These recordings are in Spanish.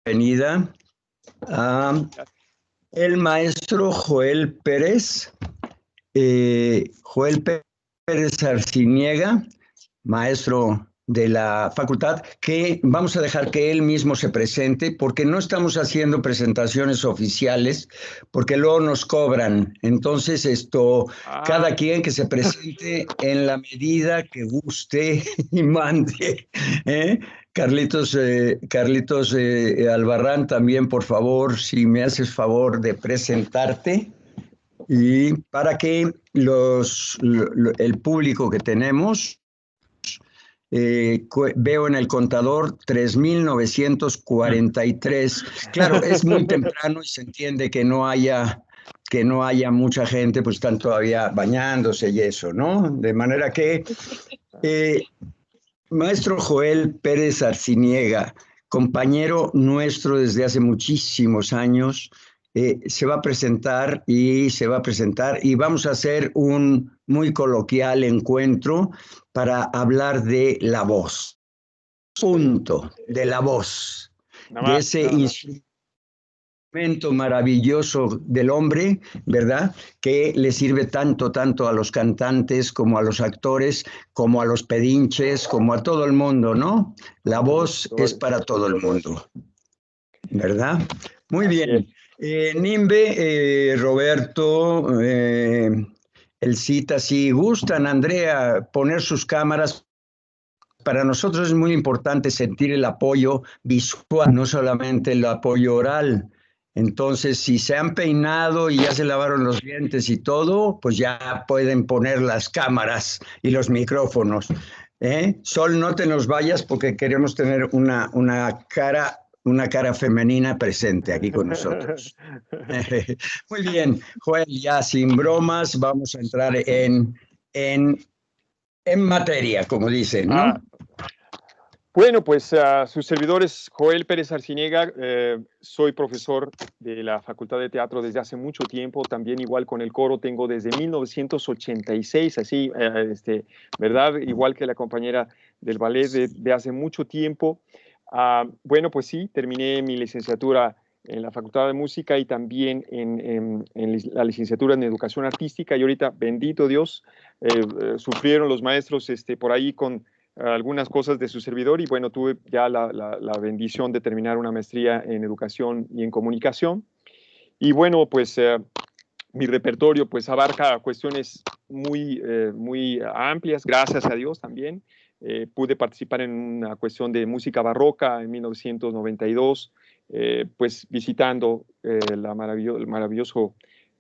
bienvenida a el maestro Joel Pérez. Joel Pérez Arciniega, maestro de la facultad, que vamos a dejar que él mismo se presente, porque no estamos haciendo presentaciones oficiales, porque luego nos cobran. Entonces, cada quien que se presente en la medida que guste y mande. Carlitos Albarrán, también, por favor, si me haces favor de presentarte. Y para que el público que tenemos, veo en el contador 3,943. Claro, es muy temprano y se entiende que no haya mucha gente, pues están todavía bañándose y eso, ¿no? De manera que, maestro Joel Pérez Arciniega, compañero nuestro desde hace muchísimos años, se va a presentar y vamos a hacer un muy coloquial encuentro para hablar de la voz. Punto, de la voz, de ese instrumento maravilloso del hombre, ¿verdad? Que le sirve tanto a los cantantes como a los actores, como a los pedinches, como a todo el mundo, ¿no? La voz es para todo el mundo, ¿verdad? Muy bien. Nimbe, Roberto, Elcita, si gustan, Andrea, poner sus cámaras. Para nosotros es muy importante sentir el apoyo visual, no solamente el apoyo oral. Entonces, si se han peinado y ya se lavaron los dientes y todo, pues ya pueden poner las cámaras y los micrófonos. Sol, no te nos vayas porque queremos tener una cara femenina presente aquí con nosotros. Muy bien, Joel, ya sin bromas, vamos a entrar en materia, como dicen, ¿no? Bueno, pues su servidor es Joel Pérez Arciniega, soy profesor de la Facultad de Teatro desde hace mucho tiempo, también igual con el coro tengo desde 1986, así, ¿verdad? Igual que la compañera del ballet de hace mucho tiempo. Bueno, pues sí, terminé mi licenciatura en la Facultad de Música y también en la licenciatura en Educación Artística, y ahorita, bendito Dios, sufrieron los maestros por ahí con algunas cosas de su servidor, y bueno, tuve ya la bendición de terminar una maestría en Educación y en Comunicación. Y bueno, pues mi repertorio pues abarca cuestiones muy amplias, gracias a Dios también. Pude participar en una cuestión de música barroca en 1992, pues visitando el maravilloso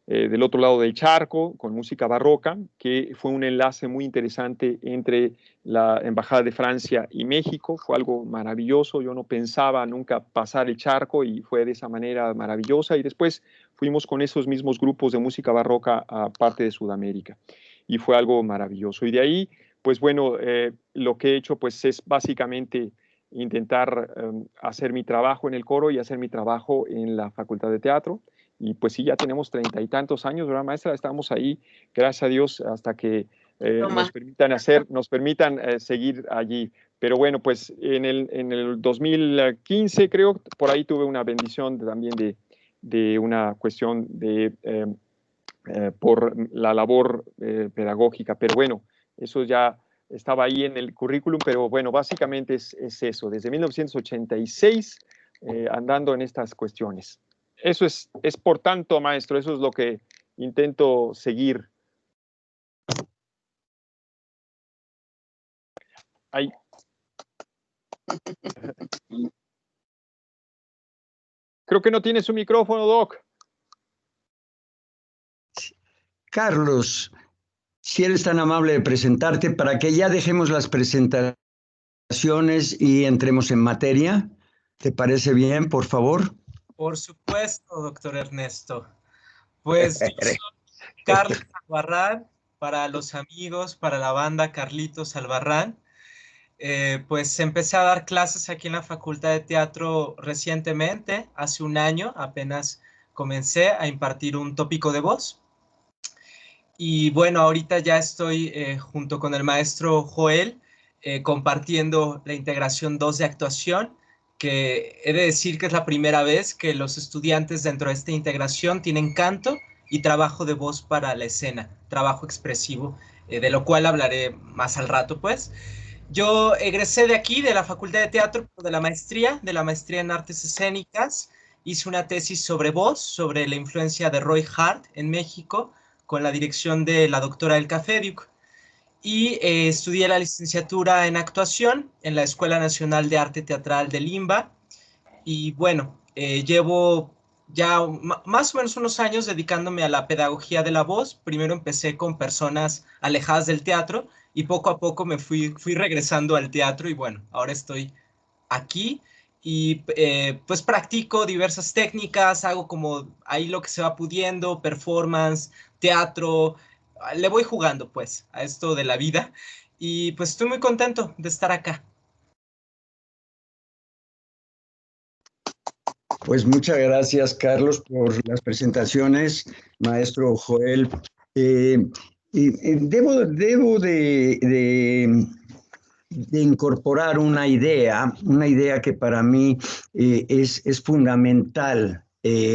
del otro lado del charco, con música barroca, que fue un enlace muy interesante entre la Embajada de Francia y México. Fue algo maravilloso, yo no pensaba nunca pasar el charco y fue de esa manera maravillosa, y después fuimos con esos mismos grupos de música barroca a parte de Sudamérica, y fue algo maravilloso. Y de ahí, pues bueno, lo que he hecho pues es básicamente intentar hacer mi trabajo en el coro y hacer mi trabajo en la Facultad de Teatro. Y pues sí, ya tenemos 30 y tantos años, ¿verdad, maestra? Estamos ahí, gracias a Dios, hasta que nos permitan seguir allí. Pero bueno, pues en el 2015, creo, por ahí tuve una bendición también de una cuestión por la labor pedagógica. Pero bueno, eso ya estaba ahí en el currículum, pero bueno, básicamente es eso, desde 1986 andando en estas cuestiones. Eso es por tanto, maestro, eso es lo que intento seguir. Ahí. Creo que no tiene su micrófono, Doc. Carlos, si eres tan amable de presentarte para que ya dejemos las presentaciones y entremos en materia. ¿Te parece bien, por favor? Por supuesto, doctor Ernesto. Pues yo soy Carlos Albarrán, para los amigos, para la banda Carlitos Albarrán. Pues empecé a dar clases aquí en la Facultad de Teatro recientemente, hace un año, apenas comencé a impartir un tópico de voz. Y bueno, ahorita ya estoy junto con el maestro Joel compartiendo la integración 2 de actuación, que he de decir que es la primera vez que los estudiantes dentro de esta integración tienen canto y trabajo de voz para la escena, trabajo expresivo, de lo cual hablaré más al rato, pues. Yo egresé de aquí, de la Facultad de Teatro, de la maestría en Artes Escénicas. Hice una tesis sobre voz, sobre la influencia de Roy Hart en México, con la dirección de la doctora Elka Fediuk. Y estudié la licenciatura en actuación en la Escuela Nacional de Arte Teatral de Limba. Y bueno, llevo ya más o menos unos años dedicándome a la pedagogía de la voz. Primero empecé con personas alejadas del teatro y poco a poco me fui regresando al teatro y bueno, ahora estoy aquí y pues practico diversas técnicas, hago como ahí lo que se va pudiendo, performance, teatro, le voy jugando pues a esto de la vida y pues estoy muy contento de estar acá. Pues muchas gracias, Carlos, por las presentaciones, maestro Joel. Eh, debo de incorporar una idea que para mí es fundamental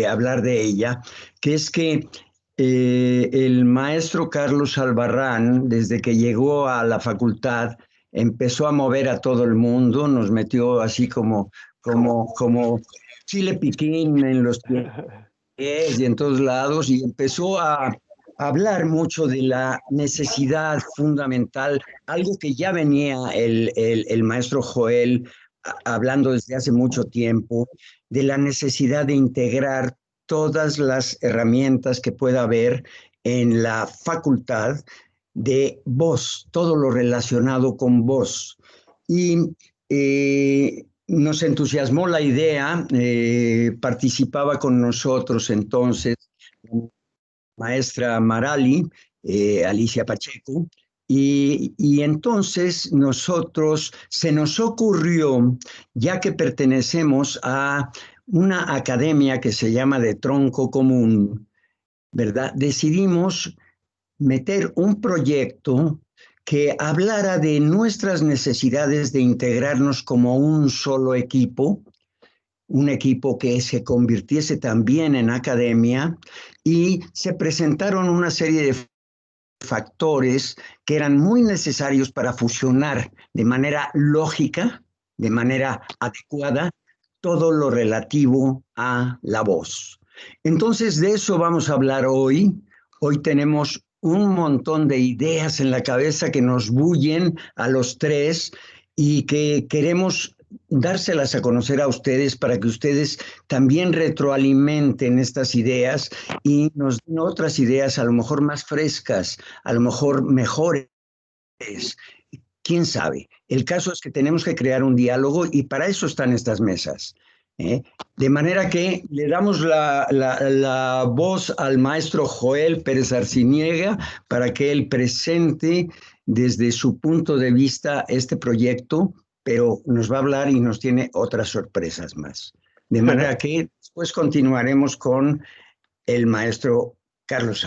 hablar de ella, que es que el maestro Carlos Albarrán, desde que llegó a la facultad, empezó a mover a todo el mundo, nos metió así como chile piquín en los pies y en todos lados, y empezó a hablar mucho de la necesidad fundamental, algo que ya venía el maestro Joel hablando desde hace mucho tiempo, de la necesidad de integrar todas las herramientas que pueda haber en la facultad de voz, todo lo relacionado con voz. Y nos entusiasmó la idea, participaba con nosotros entonces la maestra Marali, Alicia Pacheco, y entonces nosotros se nos ocurrió, ya que pertenecemos a una academia que se llama de tronco común, ¿verdad? Decidimos meter un proyecto que hablara de nuestras necesidades de integrarnos como un solo equipo, un equipo que se convirtiese también en academia, y se presentaron una serie de factores que eran muy necesarios para fusionar de manera lógica, de manera adecuada, todo lo relativo a la voz. Entonces, de eso vamos a hablar hoy. Hoy tenemos un montón de ideas en la cabeza que nos bullen a los tres y que queremos dárselas a conocer a ustedes para que ustedes también retroalimenten estas ideas y nos den otras ideas a lo mejor más frescas, a lo mejor mejores. ¿Quién sabe? El caso es que tenemos que crear un diálogo y para eso están estas mesas. De manera que le damos la voz al maestro Joel Pérez Arciniega para que él presente desde su punto de vista este proyecto, pero nos va a hablar y nos tiene otras sorpresas más. De manera que después continuaremos con el maestro Carlos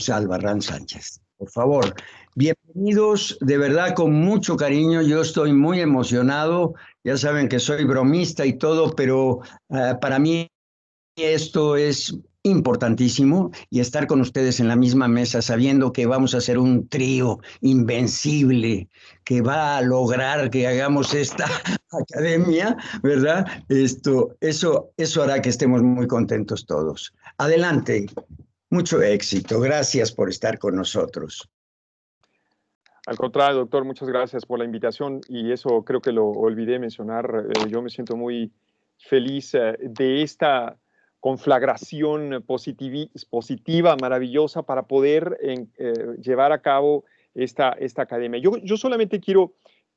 Albarrán Sánchez. Por favor, bienvenidos, de verdad, con mucho cariño. Yo estoy muy emocionado. Ya saben que soy bromista y todo, pero para mí esto es importantísimo y estar con ustedes en la misma mesa sabiendo que vamos a hacer un trío invencible que va a lograr que hagamos esta academia, ¿verdad? Eso hará que estemos muy contentos todos. Adelante, mucho éxito. Gracias por estar con nosotros. Al contrario, doctor, muchas gracias por la invitación y eso creo que lo olvidé mencionar. Yo me siento muy feliz de esta conflagración positiva, maravillosa para poder llevar a cabo esta academia. Yo solamente quiero,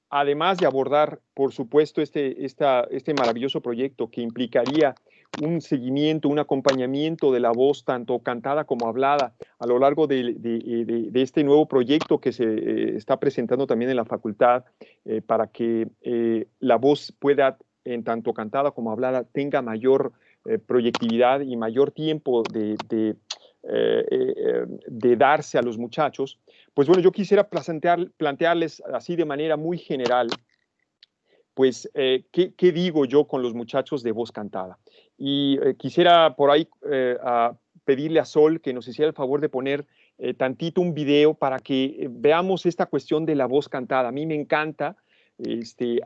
además de abordar, por supuesto, este maravilloso proyecto que implicaría un seguimiento, un acompañamiento de la voz, tanto cantada como hablada, a lo largo de este nuevo proyecto que se está presentando también en la facultad, para que la voz pueda, en tanto cantada como hablada, tenga mayor proyectividad y mayor tiempo de darse a los muchachos. Pues bueno, yo quisiera plantearles así de manera muy general pues, ¿qué digo yo con los muchachos de voz cantada? Y quisiera por ahí pedirle a Sol que nos hiciera el favor de poner tantito un video para que veamos esta cuestión de la voz cantada. A mí me encanta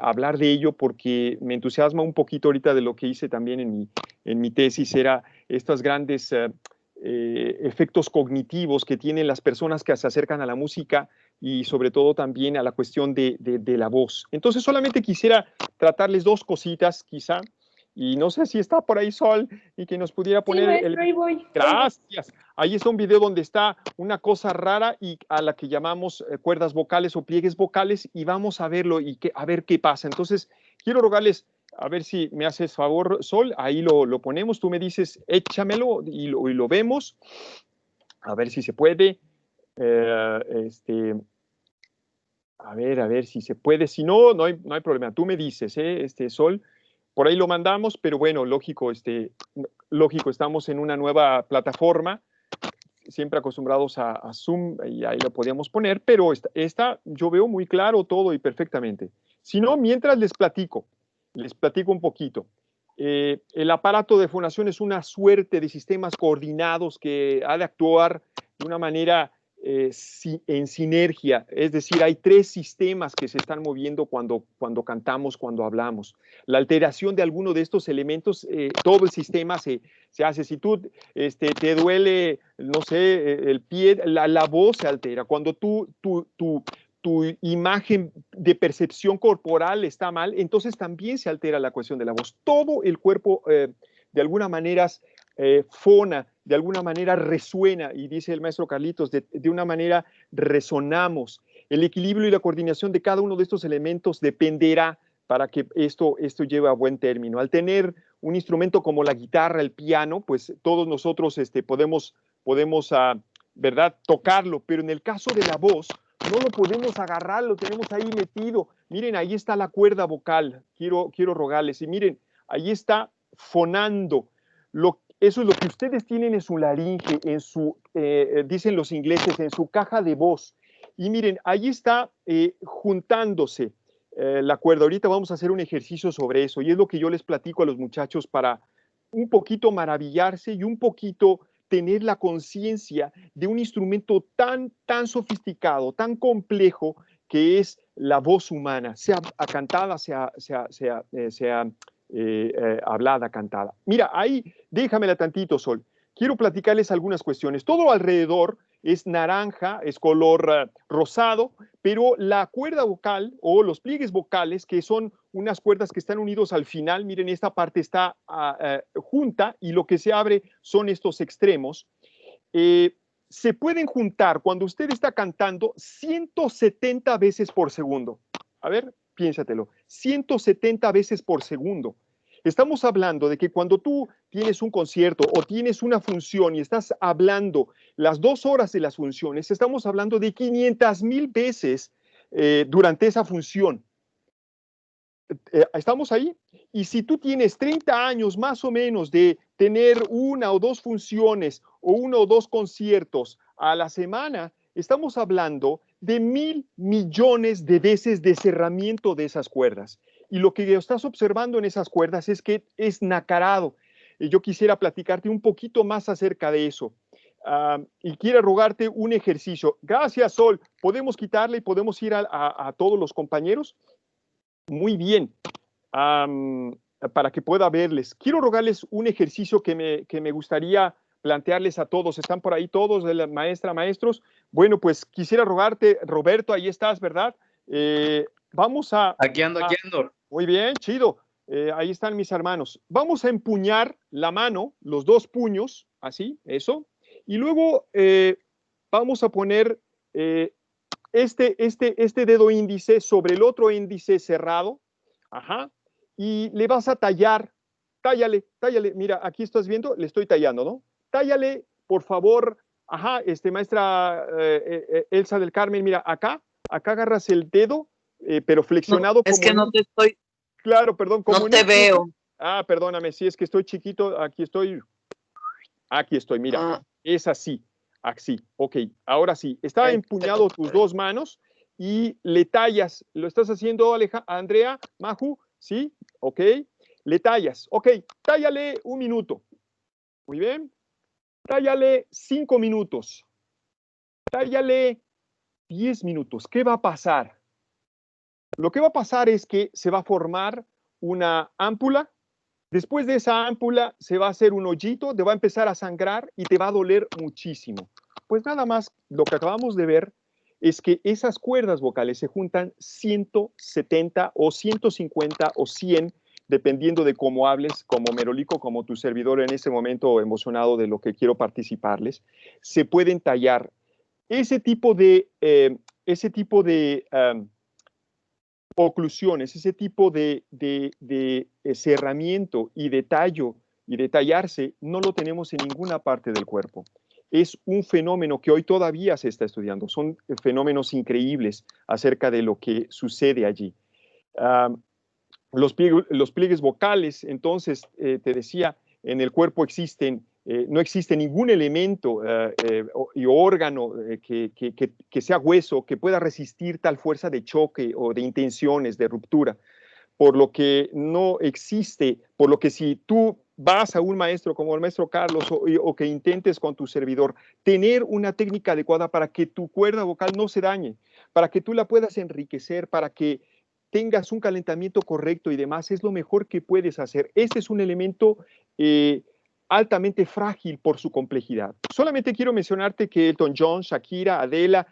hablar de ello porque me entusiasma un poquito ahorita de lo que hice también en mi tesis, era estos grandes efectos cognitivos que tienen las personas que se acercan a la música y sobre todo también a la cuestión de la voz. Entonces solamente quisiera tratarles dos cositas quizá, y no sé si está por ahí Sol y que nos pudiera poner... Sí, maestro, ahí voy. Gracias. Ahí está un video donde está una cosa rara y a la que llamamos cuerdas vocales o pliegues vocales, y vamos a verlo y a ver qué pasa. Entonces, quiero rogarles, a ver si me haces favor, Sol, ahí lo ponemos, tú me dices, échamelo y lo vemos, a ver si se puede. A ver si se puede, si no, no hay problema, tú me dices, Sol, por ahí lo mandamos, pero bueno, lógico, estamos en una nueva plataforma, siempre acostumbrados a Zoom, y ahí lo podíamos poner, pero esta yo veo muy claro todo y perfectamente. Si no, mientras les platico un poquito. El aparato de fonación es una suerte de sistemas coordinados que ha de actuar de una manera en sinergia, es decir, hay tres sistemas que se están moviendo cuando cantamos, cuando hablamos. La alteración de alguno de estos elementos, todo el sistema se hace. Si tú te duele, no sé, el pie, la voz se altera. Cuando tu imagen de percepción corporal está mal, entonces también se altera la cuestión de la voz. Todo el cuerpo, de alguna manera, fona, de alguna manera resuena, y dice el maestro Carlitos, de una manera resonamos. El equilibrio y la coordinación de cada uno de estos elementos dependerá para que esto lleve a buen término. Al tener un instrumento como la guitarra, el piano, pues todos nosotros podemos ¿verdad?, tocarlo, pero en el caso de la voz, no lo podemos agarrar, lo tenemos ahí metido. Miren, ahí está la cuerda vocal, quiero rogarles, y miren, ahí está fonando. Eso es lo que ustedes tienen en su laringe, dicen los ingleses, en su caja de voz. Y miren, ahí está juntándose la cuerda. Ahorita vamos a hacer un ejercicio sobre eso, y es lo que yo les platico a los muchachos para un poquito maravillarse y un poquito tener la conciencia de un instrumento tan sofisticado, tan complejo, que es la voz humana, sea cantada, sea hablada, cantada. Mira, ahí, déjamela tantito, Sol. Quiero platicarles algunas cuestiones. Todo alrededor es naranja, es color rosado, pero la cuerda vocal o los pliegues vocales, que son unas cuerdas que están unidos al final, miren, esta parte está junta y lo que se abre son estos extremos. Se pueden juntar cuando usted está cantando 170 veces por segundo. A ver, piénsatelo, 170 veces por segundo. Estamos hablando de que cuando tú tienes un concierto o tienes una función y estás hablando las 2 horas de las funciones, estamos hablando de 500,000 veces durante esa función. ¿Estamos ahí? Y si tú tienes 30 años más o menos de tener 1 o 2 funciones o 1 o 2 conciertos a la semana, estamos hablando de 1,000 millones de veces de cerramiento de esas cuerdas. Y lo que estás observando en esas cuerdas es que es nacarado. Yo quisiera platicarte un poquito más acerca de eso. Y quiero rogarte un ejercicio. Gracias, Sol. ¿Podemos quitarle y podemos ir a todos los compañeros? Muy bien. Para que pueda verles. Quiero rogarles un ejercicio que me gustaría plantearles a todos. ¿Están por ahí todos, de la maestra, maestros? Bueno, pues quisiera rogarte, Roberto, ahí estás, ¿verdad? Vamos a... Aquí ando. Muy bien, chido. Ahí están mis hermanos. Vamos a empuñar la mano, los 2 puños, así, eso. Y luego vamos a poner este dedo índice sobre el otro índice cerrado. Ajá. Y le vas a tallar. Tállale. Mira, aquí estás viendo, le estoy tallando, ¿no? Tállale, por favor. Ajá, maestra Elsa del Carmen, mira, acá agarras el dedo, pero flexionado. No, es que no te estoy. Claro, perdón. Como no te veo. Perdóname, sí, es que estoy chiquito, aquí estoy, mira, es así, ok, ahora sí, está empuñado tus 2 manos y le tallas. ¿Lo estás haciendo, Andrea, Maju? ¿Sí? Ok. Le tallas. Ok, tállale 1 minuto. Muy bien. Tállale 5 minutos. Tállale 10 minutos. ¿Qué va a pasar? Lo que va a pasar es que se va a formar una ámpula. Después de esa ámpula se va a hacer un hoyito, te va a empezar a sangrar y te va a doler muchísimo. Pues nada más, lo que acabamos de ver es que esas cuerdas vocales se juntan 170 o 150 o 100, dependiendo de cómo hables, como Merolico, como tu servidor en ese momento emocionado de lo que quiero participarles, se pueden tallar. Ese tipo de oclusiones, ese tipo de cerramiento y de tallo y de tallarse, no lo tenemos en ninguna parte del cuerpo. Es un fenómeno que hoy todavía se está estudiando. Son fenómenos increíbles acerca de lo que sucede allí. Los pliegues vocales, entonces, te decía, en el cuerpo no existe ningún elemento y órgano que sea hueso, que pueda resistir tal fuerza de choque o de intenciones, de ruptura. Por lo que no existe, por lo que si tú vas a un maestro como el maestro Carlos o que intentes con tu servidor tener una técnica adecuada para que tu cuerda vocal no se dañe, para que tú la puedas enriquecer, para que tengas un calentamiento correcto y demás, es lo mejor que puedes hacer. Este es un elemento altamente frágil por su complejidad. Solamente quiero mencionarte que Elton John, Shakira, Adele,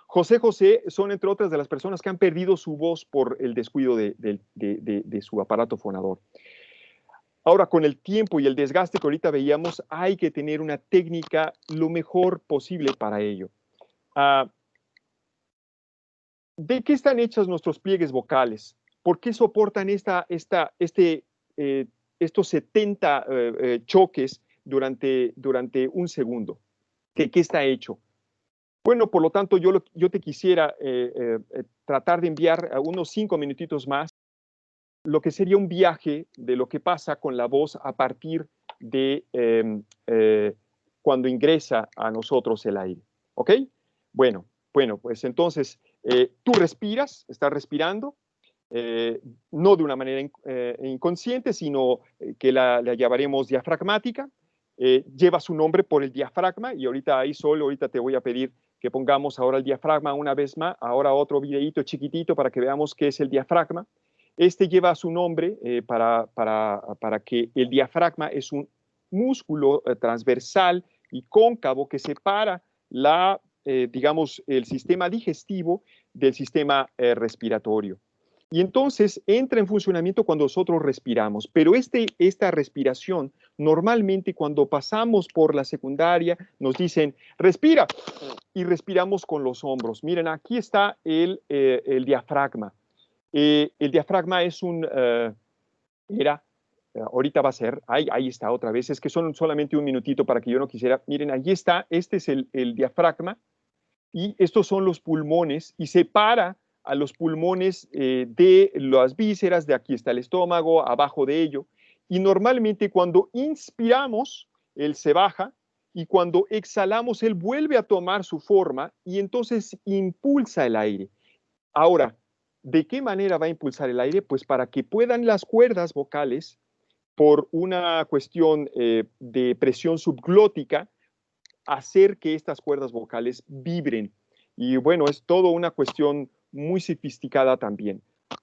José José son entre otras de las personas que han perdido su voz por el descuido de su aparato fonador. Ahora, con el tiempo y el desgaste que ahorita veíamos, hay que tener una técnica lo mejor posible para ello. ¿De qué están nuestros pliegues vocales? ¿Por qué soportan estos 70 choques durante 1 segundo? ¿De qué está hecho? Bueno, por lo tanto, yo te quisiera tratar de enviar unos 5 minutitos más lo que sería un viaje de lo que pasa con la voz a partir de cuando ingresa a nosotros el aire. ¿Ok? Bueno, pues entonces tú estás respirando, no de una manera inconsciente, sino que la llamaremos diafragmática. Lleva su nombre por el diafragma y ahorita te voy a pedir que pongamos ahora el diafragma una vez más, ahora otro videíto chiquitito para que veamos qué es el diafragma. Este lleva su nombre para que el diafragma es un músculo transversal y cóncavo que separa el sistema digestivo del sistema respiratorio. Y entonces entra en funcionamiento cuando nosotros respiramos. Pero esta respiración, normalmente cuando pasamos por la secundaria, nos dicen, respira, y respiramos con los hombros. Miren, aquí está el diafragma. El diafragma es ahorita va a ser, ahí está otra vez, es que son solamente 1 minutito para que yo no quisiera, miren, ahí está, este es el diafragma y estos son los pulmones y separa a los pulmones de las vísceras, de aquí está el estómago, abajo de ello, y normalmente cuando inspiramos, él se baja, y cuando exhalamos, él vuelve a tomar su forma y entonces impulsa el aire. Ahora, ¿de qué manera va a impulsar el aire? Pues para que puedan las cuerdas vocales, por una cuestión de presión subglótica, hacer que estas cuerdas vocales vibren. Y bueno, es todo una cuestión muy sofisticada también.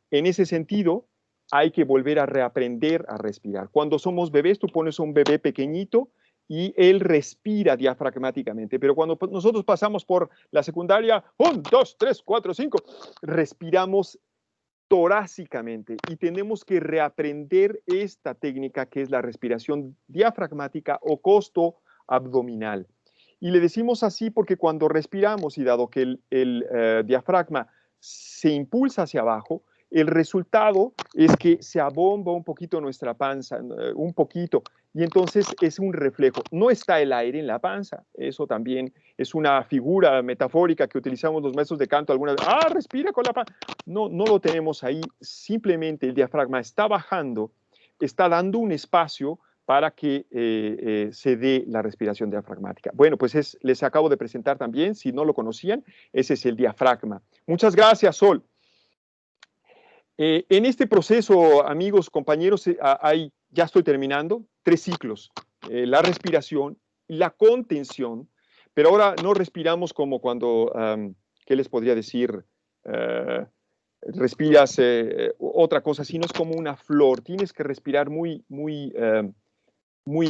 En ese sentido, hay que volver a reaprender a respirar. Cuando somos bebés, tú pones a un bebé pequeñito y él respira diafragmáticamente, pero cuando nosotros pasamos por la secundaria, 1, 2, 3, 4, 5, respiramos torácicamente y tenemos que reaprender esta técnica que es la respiración diafragmática o costo abdominal. Y le decimos así porque cuando respiramos y dado que el diafragma se impulsa hacia abajo, el resultado es que se abomba un poquito nuestra panza, un poquito, y entonces es un reflejo. No está el aire en la panza, eso también es una figura metafórica que utilizamos los maestros de canto alguna vez. Respira con la panza. No lo tenemos ahí, simplemente el diafragma está bajando, está dando un espacio para que se dé la respiración diafragmática. Bueno, pues les acabo de presentar también, si no lo conocían, ese es el diafragma. Muchas gracias, Sol. En este proceso, amigos, compañeros, ya estoy terminando, 3 ciclos. La respiración, la contención, pero ahora no respiramos como cuando, ¿qué les podría decir? Respiras otra cosa, sino es como una flor. Tienes que respirar muy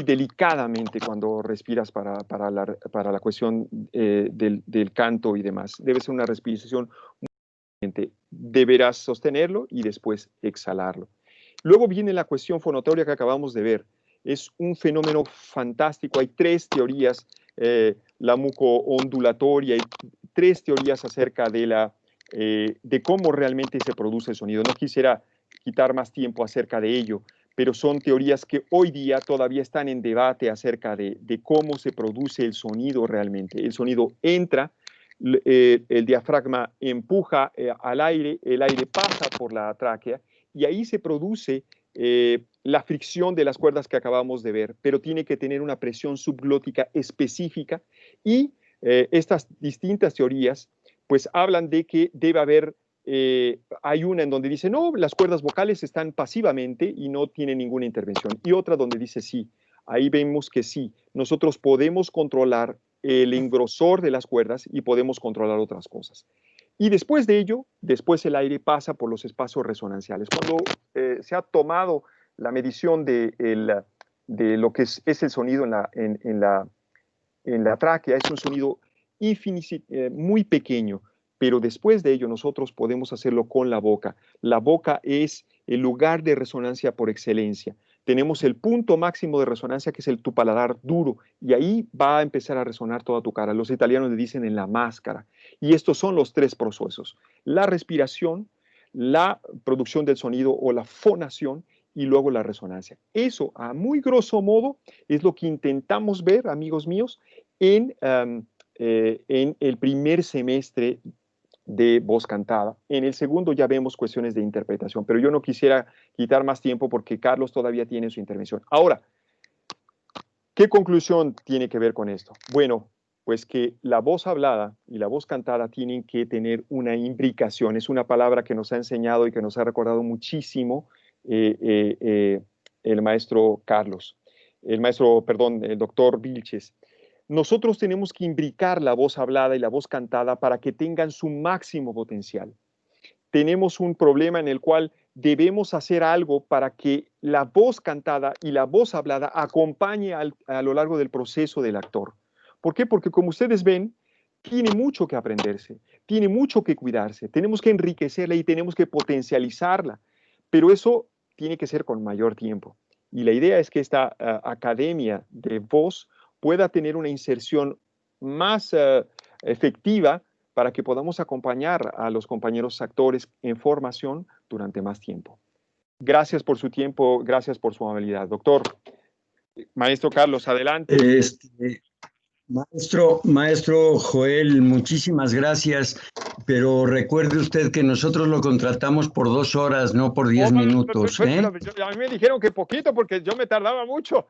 delicadamente cuando respiras para la cuestión del canto y demás. Debe ser una respiración muy. Deberás sostenerlo y después exhalarlo. Luego viene la cuestión fonotoria que acabamos de ver. Es un fenómeno fantástico. Hay 3 teorías, la mucoondulatoria, hay 3 teorías acerca de cómo realmente se produce el sonido. No quisiera quitar más tiempo acerca de ello, pero son teorías que hoy día todavía están en debate acerca de cómo se produce el sonido realmente. El sonido entra, el diafragma empuja al aire, el aire pasa por la tráquea y ahí se produce la fricción de las cuerdas que acabamos de ver, pero tiene que tener una presión subglótica específica y estas distintas teorías pues hablan de que debe haber, hay una en donde dice no, las cuerdas vocales están pasivamente y no tienen ninguna intervención, y otra donde dice sí. Ahí vemos que sí, nosotros podemos controlar el engrosor de las cuerdas y podemos controlar otras cosas. Y después de ello, después el aire pasa por los espacios resonanciales. Cuando se ha tomado la medición de lo que es el sonido en la tráquea, es un sonido muy pequeño, pero después de ello nosotros podemos hacerlo con la boca. La boca es el lugar de resonancia por excelencia. Tenemos el punto máximo de resonancia, que es tu paladar duro, y ahí va a empezar a resonar toda tu cara. Los italianos le dicen en la máscara. Y estos son los 3 procesos: la respiración, la producción del sonido o la fonación, y luego la resonancia. Eso, a muy grosso modo, es lo que intentamos ver, amigos míos, en el primer semestre de voz cantada. En el segundo ya vemos cuestiones de interpretación, pero yo no quisiera quitar más tiempo porque Carlos todavía tiene su intervención. Ahora, ¿qué conclusión tiene que ver con esto? Bueno, pues que la voz hablada y la voz cantada tienen que tener una imbricación. Es una palabra que nos ha enseñado y que nos ha recordado muchísimo el maestro Carlos, el doctor Vilches. Nosotros tenemos que imbricar la voz hablada y la voz cantada para que tengan su máximo potencial. Tenemos un problema en el cual debemos hacer algo para que la voz cantada y la voz hablada acompañe a lo largo del proceso del actor. ¿Por qué? Porque como ustedes ven, tiene mucho que aprenderse, tiene mucho que cuidarse, tenemos que enriquecerla y tenemos que potencializarla, pero eso tiene que ser con mayor tiempo. Y la idea es que esta academia de voz pueda tener una inserción más efectiva para que podamos acompañar a los compañeros actores en formación durante más tiempo. Gracias por su tiempo, gracias por su amabilidad. Doctor, maestro Carlos, adelante. Maestro Joel, muchísimas gracias, pero recuerde usted que nosotros lo contratamos por 2 horas, no por 10 minutos. A mí me dijeron que poquito porque yo me tardaba mucho.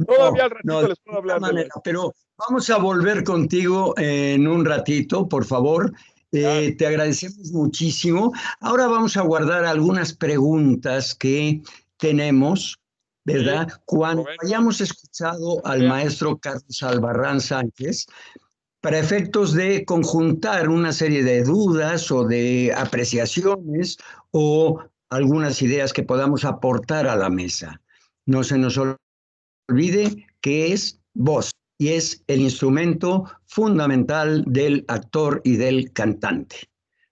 Todavía al ratito les puedo hablar. Pero vamos a volver contigo en un ratito, por favor. Te agradecemos muchísimo. Ahora vamos a guardar algunas preguntas que tenemos, ¿verdad? Sí, cuando hayamos escuchado al maestro Carlos Albarrán Sánchez, para efectos de conjuntar una serie de dudas o de apreciaciones o algunas ideas que podamos aportar a la mesa. No se nos olvide que es voz y es el instrumento fundamental del actor y del cantante.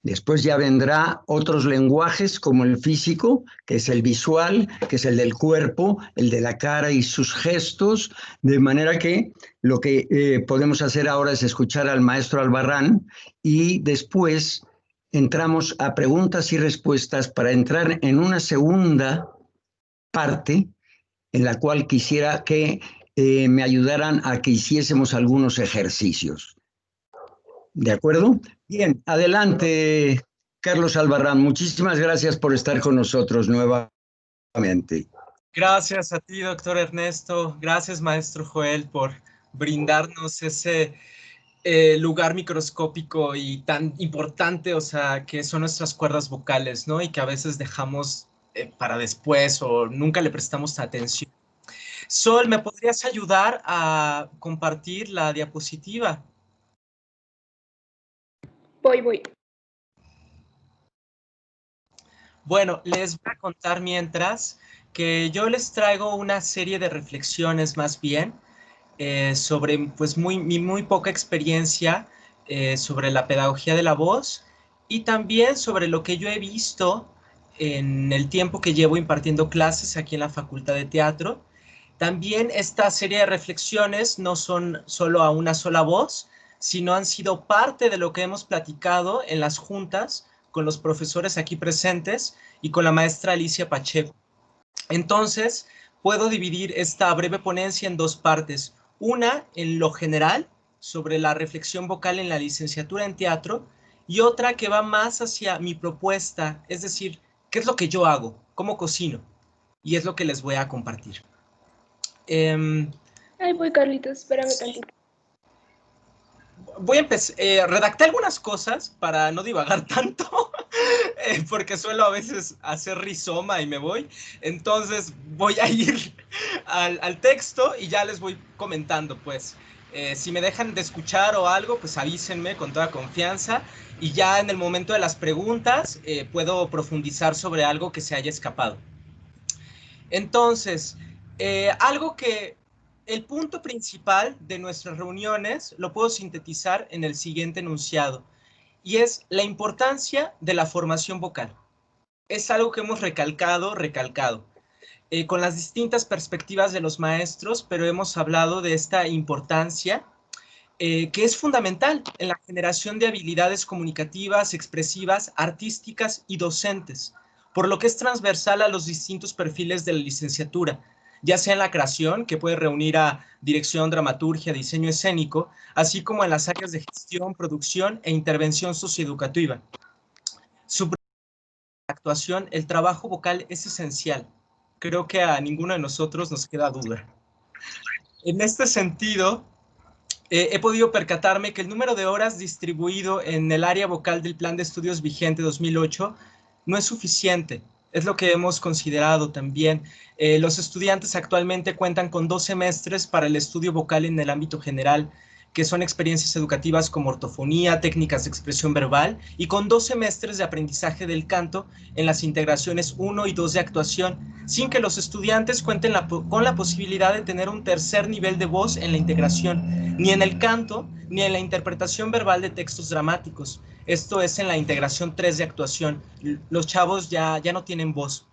Después ya vendrá otros lenguajes como el físico, que es el visual, que es el del cuerpo, el de la cara y sus gestos, de manera que lo que podemos hacer ahora es escuchar al maestro Albarrán y después entramos a preguntas y respuestas para entrar en una segunda parte en la cual quisiera que me ayudaran a que hiciésemos algunos ejercicios. ¿De acuerdo? Bien, adelante, Carlos Albarrán. Muchísimas gracias por estar con nosotros nuevamente. Gracias a ti, doctor Ernesto. Gracias, maestro Joel, por brindarnos ese lugar microscópico y tan importante, o sea, que son nuestras cuerdas vocales, ¿no? Y que a veces dejamos para después o nunca le prestamos atención. Sol, ¿me podrías ayudar a compartir la diapositiva? Voy. Bueno, les voy a contar mientras que yo les traigo una serie de reflexiones más bien sobre pues mi muy poca experiencia sobre la pedagogía de la voz y también sobre lo que yo he visto en el tiempo que llevo impartiendo clases aquí en la Facultad de Teatro. También esta serie de reflexiones no son solo a una sola voz, sino han sido parte de lo que hemos platicado en las juntas con los profesores aquí presentes y con la maestra Alicia Pacheco. Entonces, puedo dividir esta breve ponencia en dos partes. Una en lo general, sobre la reflexión vocal en la licenciatura en teatro, y otra que va más hacia mi propuesta, es decir, qué es lo que yo hago, cómo cocino, y es lo que les voy a compartir. Ahí voy, Carlitos, espérame tantito. Voy a empezar, redacté algunas cosas para no divagar tanto, porque suelo a veces hacer rizoma y me voy. Entonces voy a ir al texto y ya les voy comentando, pues. Si me dejan de escuchar o algo, pues avísenme con toda confianza. Y ya en el momento de las preguntas, puedo profundizar sobre algo que se haya escapado. Entonces, algo que el punto principal de nuestras reuniones lo puedo sintetizar en el siguiente enunciado, y es la importancia de la formación vocal. Es algo que hemos recalcado, con las distintas perspectivas de los maestros, pero hemos hablado de esta importancia que es fundamental en la generación de habilidades comunicativas, expresivas, artísticas y docentes, por lo que es transversal a los distintos perfiles de la licenciatura, ya sea en la creación, que puede reunir a dirección, dramaturgia, diseño escénico, así como en las áreas de gestión, producción e intervención socioeducativa. Su actuación, el trabajo vocal es esencial. Creo que a ninguno de nosotros nos queda duda. En este sentido, he podido percatarme que el número de horas distribuido en el área vocal del Plan de Estudios vigente 2008 no es suficiente. Es lo que hemos considerado también. Los estudiantes actualmente cuentan con 2 semestres para el estudio vocal en el ámbito general, que son experiencias educativas como ortofonía, técnicas de expresión verbal, y con 2 semestres de aprendizaje del canto en las integraciones 1 y 2 de actuación, sin que los estudiantes cuenten con la posibilidad de tener un tercer nivel de voz en la integración, ni en el canto, ni en la interpretación verbal de textos dramáticos. Esto es en la integración 3 de actuación. Los chavos ya no tienen voz.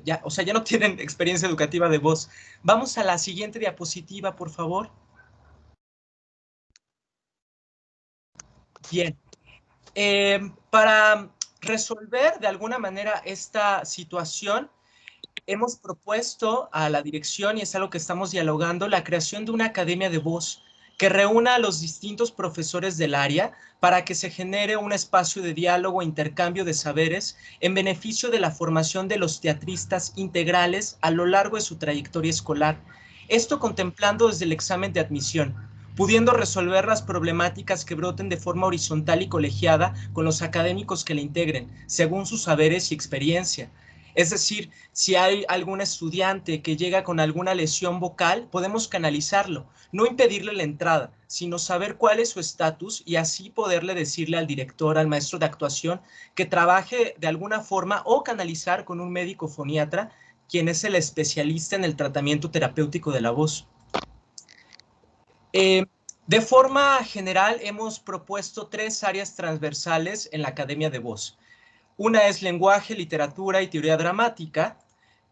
Ya no tienen experiencia educativa de voz. Vamos a la siguiente diapositiva, por favor. Bien. Para resolver de alguna manera esta situación, hemos propuesto a la dirección, y es algo que estamos dialogando, la creación de una academia de voz que reúna a los distintos profesores del área para que se genere un espacio de diálogo e intercambio de saberes en beneficio de la formación de los teatristas integrales a lo largo de su trayectoria escolar. Esto contemplando desde el examen de admisión, pudiendo resolver las problemáticas que broten de forma horizontal y colegiada con los académicos que la integren, según sus saberes y experiencia. Es decir, si hay algún estudiante que llega con alguna lesión vocal, podemos canalizarlo, no impedirle la entrada, sino saber cuál es su estatus y así poderle decirle al director, al maestro de actuación, que trabaje de alguna forma o canalizar con un médico foniatra, quien es el especialista en el tratamiento terapéutico de la voz. De forma general, hemos propuesto 3 áreas transversales en la Academia de Voz. Una es lenguaje, literatura y teoría dramática,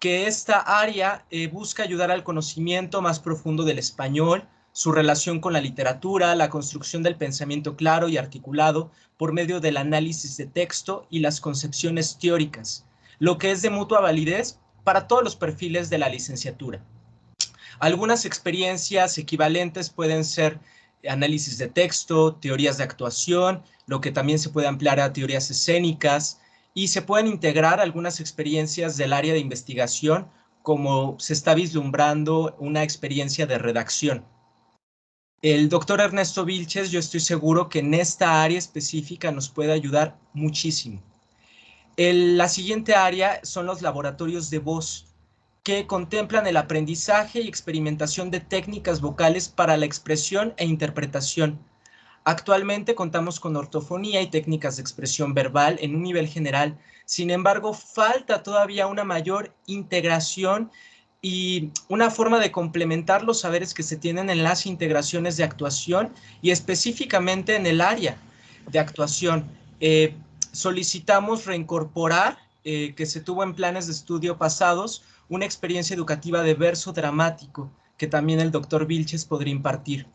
que esta área busca ayudar al conocimiento más profundo del español, su relación con la literatura, la construcción del pensamiento claro y articulado por medio del análisis de texto y las concepciones teóricas, lo que es de mutua validez para todos los perfiles de la licenciatura. Algunas experiencias equivalentes pueden ser análisis de texto, teorías de actuación, lo que también se puede ampliar a teorías escénicas, y se pueden integrar algunas experiencias del área de investigación como se está vislumbrando una experiencia de redacción. El doctor Ernesto Vilches, yo estoy seguro que en esta área específica nos puede ayudar muchísimo. La siguiente área son los laboratorios de voz, que contemplan el aprendizaje y experimentación de técnicas vocales para la expresión e interpretación. Actualmente contamos con ortofonía y técnicas de expresión verbal en un nivel general. Sin embargo, falta todavía una mayor integración y una forma de complementar los saberes que se tienen en las integraciones de actuación y específicamente en el área de actuación. Solicitamos reincorporar, que se tuvo en planes de estudio pasados, una experiencia educativa de verso dramático que también el doctor Vilches podría impartir.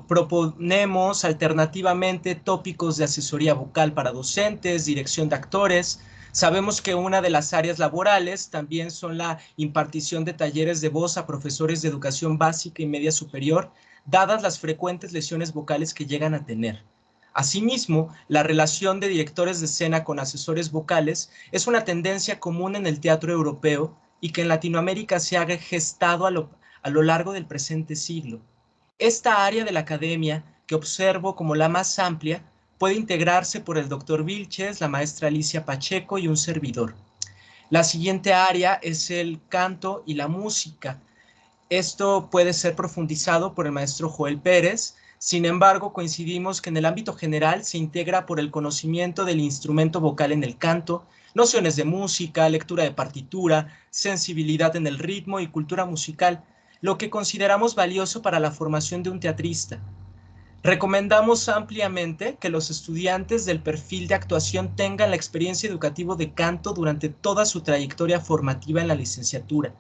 Proponemos alternativamente tópicos de asesoría vocal para docentes, dirección de actores. Sabemos que una de las áreas laborales también son la impartición de talleres de voz a profesores de educación básica y media superior, dadas las frecuentes lesiones vocales que llegan a tener. Asimismo, la relación de directores de escena con asesores vocales es una tendencia común en el teatro europeo y que en Latinoamérica se ha gestado a lo largo del presente siglo. Esta área de la academia, que observo como la más amplia, puede integrarse por el doctor Vilches, la maestra Alicia Pacheco y un servidor. La siguiente área es el canto y la música. Esto puede ser profundizado por el maestro Joel Pérez. Sin embargo, coincidimos que en el ámbito general se integra por el conocimiento del instrumento vocal en el canto, nociones de música, lectura de partitura, sensibilidad en el ritmo y cultura musical, lo que consideramos valioso para la formación de un teatrista. Recomendamos ampliamente que los estudiantes del perfil de actuación tengan la experiencia educativa de canto durante toda su trayectoria formativa en la licenciatura,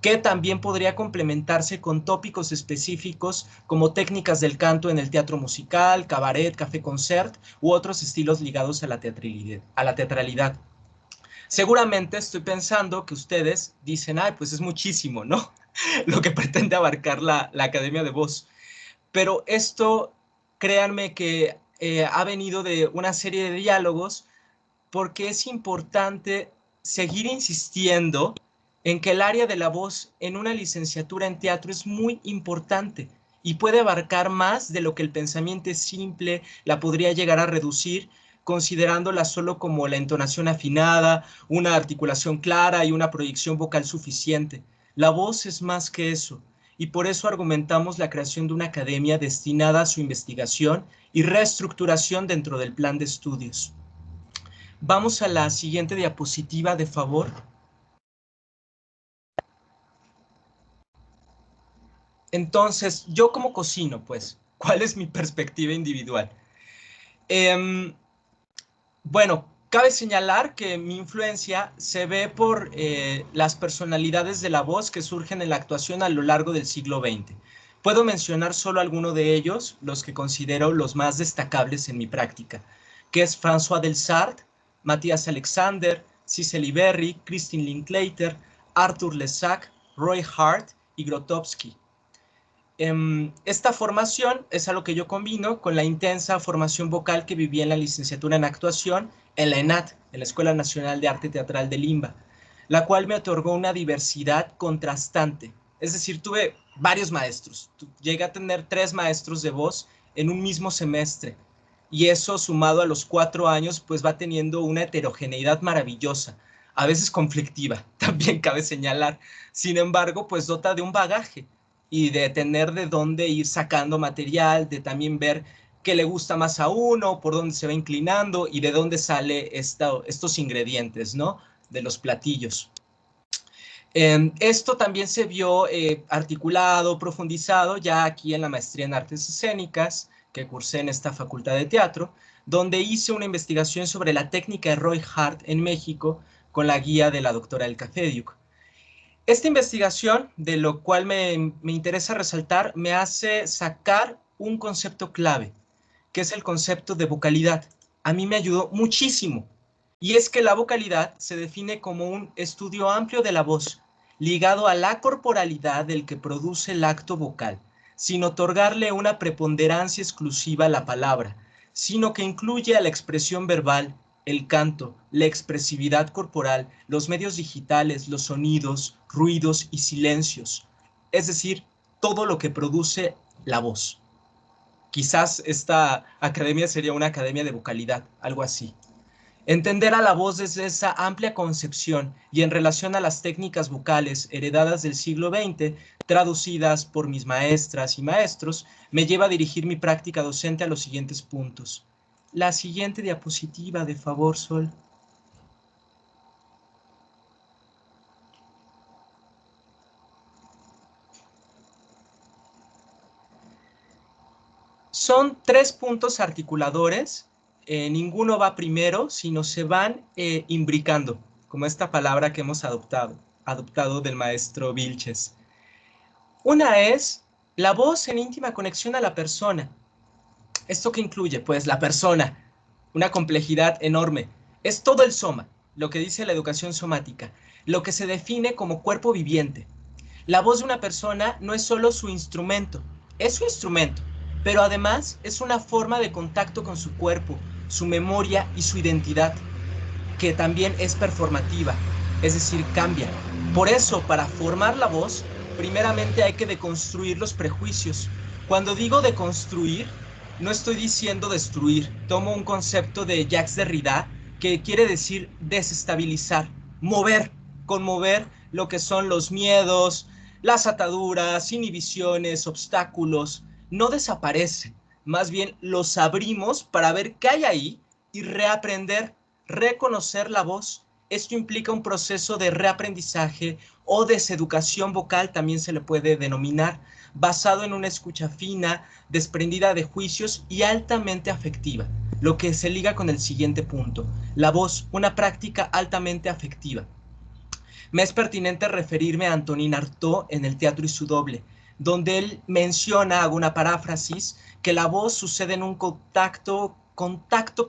que también podría complementarse con tópicos específicos como técnicas del canto en el teatro musical, cabaret, café-concert u otros estilos ligados a la teatralidad. Seguramente estoy pensando que ustedes dicen, ay, pues es muchísimo, ¿no? Lo que pretende abarcar la Academia de Voz. Pero esto, créanme que ha venido de una serie de diálogos, porque es importante seguir insistiendo en que el área de la voz en una licenciatura en teatro es muy importante y puede abarcar más de lo que el pensamiento simple la podría llegar a reducir, considerándola solo como la entonación afinada, una articulación clara y una proyección vocal suficiente. La voz es más que eso, y por eso argumentamos la creación de una academia destinada a su investigación y reestructuración dentro del plan de estudios. Vamos a la siguiente diapositiva, de favor. Entonces, ¿yo cómo cocino, pues? ¿Cuál es mi perspectiva individual? Bueno, cabe señalar que mi influencia se ve por las personalidades de la voz que surgen en la actuación a lo largo del siglo XX. Puedo mencionar solo alguno de ellos, los que considero los más destacables en mi práctica, que es François Delsarte, Matthias Alexander, Cicely Berry, Christine Linklater, Arthur Lesac, Roy Hart y Grotowski. Esta formación es a lo que yo combino con la intensa formación vocal que viví en la licenciatura en actuación en la ENAT, en la Escuela Nacional de Arte Teatral de Limba, la cual me otorgó una diversidad contrastante. Es decir, tuve varios maestros. Llegué a tener 3 maestros de voz en un mismo semestre. Y eso, sumado a los 4 años, pues va teniendo una heterogeneidad maravillosa, a veces conflictiva, también cabe señalar. Sin embargo, pues dota de un bagaje y de tener de dónde ir sacando material, de también ver qué le gusta más a uno, por dónde se va inclinando y de dónde sale estos ingredientes, ¿no? De los platillos. Esto también se vio articulado, profundizado ya aquí en la maestría en artes escénicas que cursé en esta facultad de teatro, donde hice una investigación sobre la técnica de Roy Hart en México con la guía de la doctora Elka Fediuk. Esta investigación, de lo cual me interesa resaltar, me hace sacar un concepto clave, que es el concepto de vocalidad. A mí me ayudó muchísimo. Y es que la vocalidad se define como un estudio amplio de la voz, ligado a la corporalidad del que produce el acto vocal, sin otorgarle una preponderancia exclusiva a la palabra, sino que incluye a la expresión verbal, el canto, la expresividad corporal, los medios digitales, los sonidos, ruidos y silencios. Es decir, todo lo que produce la voz. Quizás esta academia sería una academia de vocalidad, algo así. Entender a la voz desde esa amplia concepción y en relación a las técnicas vocales heredadas del siglo XX, traducidas por mis maestras y maestros, me lleva a dirigir mi práctica docente a los siguientes puntos. La siguiente diapositiva, de favor, Sol. Son 3 puntos articuladores. Ninguno va primero, sino se van imbricando, como esta palabra que hemos adoptado del maestro Vilches. Una es la voz en íntima conexión a la persona. ¿Esto qué incluye? Pues la persona, una complejidad enorme. Es todo el soma, lo que dice la educación somática, lo que se define como cuerpo viviente. La voz de una persona no es solo su instrumento, es su instrumento, pero además es una forma de contacto con su cuerpo, su memoria y su identidad, que también es performativa, es decir, cambia. Por eso, para formar la voz, primeramente hay que deconstruir los prejuicios. Cuando digo deconstruir, no estoy diciendo destruir. Tomo un concepto de Jacques Derrida que quiere decir desestabilizar, mover, conmover lo que son los miedos, las ataduras, inhibiciones, obstáculos. No desaparecen, más bien los abrimos para ver qué hay ahí y reaprender, reconocer la voz. Esto implica un proceso de reaprendizaje o deseducación vocal, también se le puede denominar, basado en una escucha fina, desprendida de juicios y altamente afectiva, lo que se liga con el siguiente punto. La voz, una práctica altamente afectiva. Me es pertinente referirme a Antonin Artaud en El teatro y su doble, donde él menciona, hago una paráfrasis, que la voz sucede en un contacto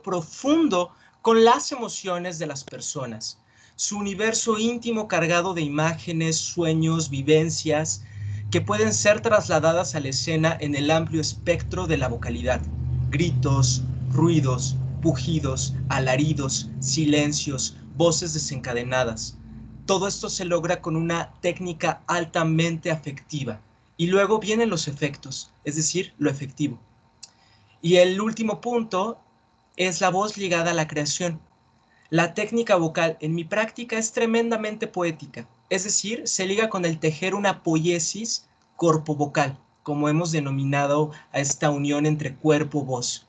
profundo con las emociones de las personas. Su universo íntimo cargado de imágenes, sueños, vivencias, que pueden ser trasladadas a la escena en el amplio espectro de la vocalidad. Gritos, ruidos, pujidos, alaridos, silencios, voces desencadenadas. Todo esto se logra con una técnica altamente afectiva. Y luego vienen los efectos, es decir, lo efectivo. Y el último punto es la voz ligada a la creación. La técnica vocal en mi práctica es tremendamente poética, es decir, se liga con el tejer una poiesis corpo-vocal, como hemos denominado a esta unión entre cuerpo-voz.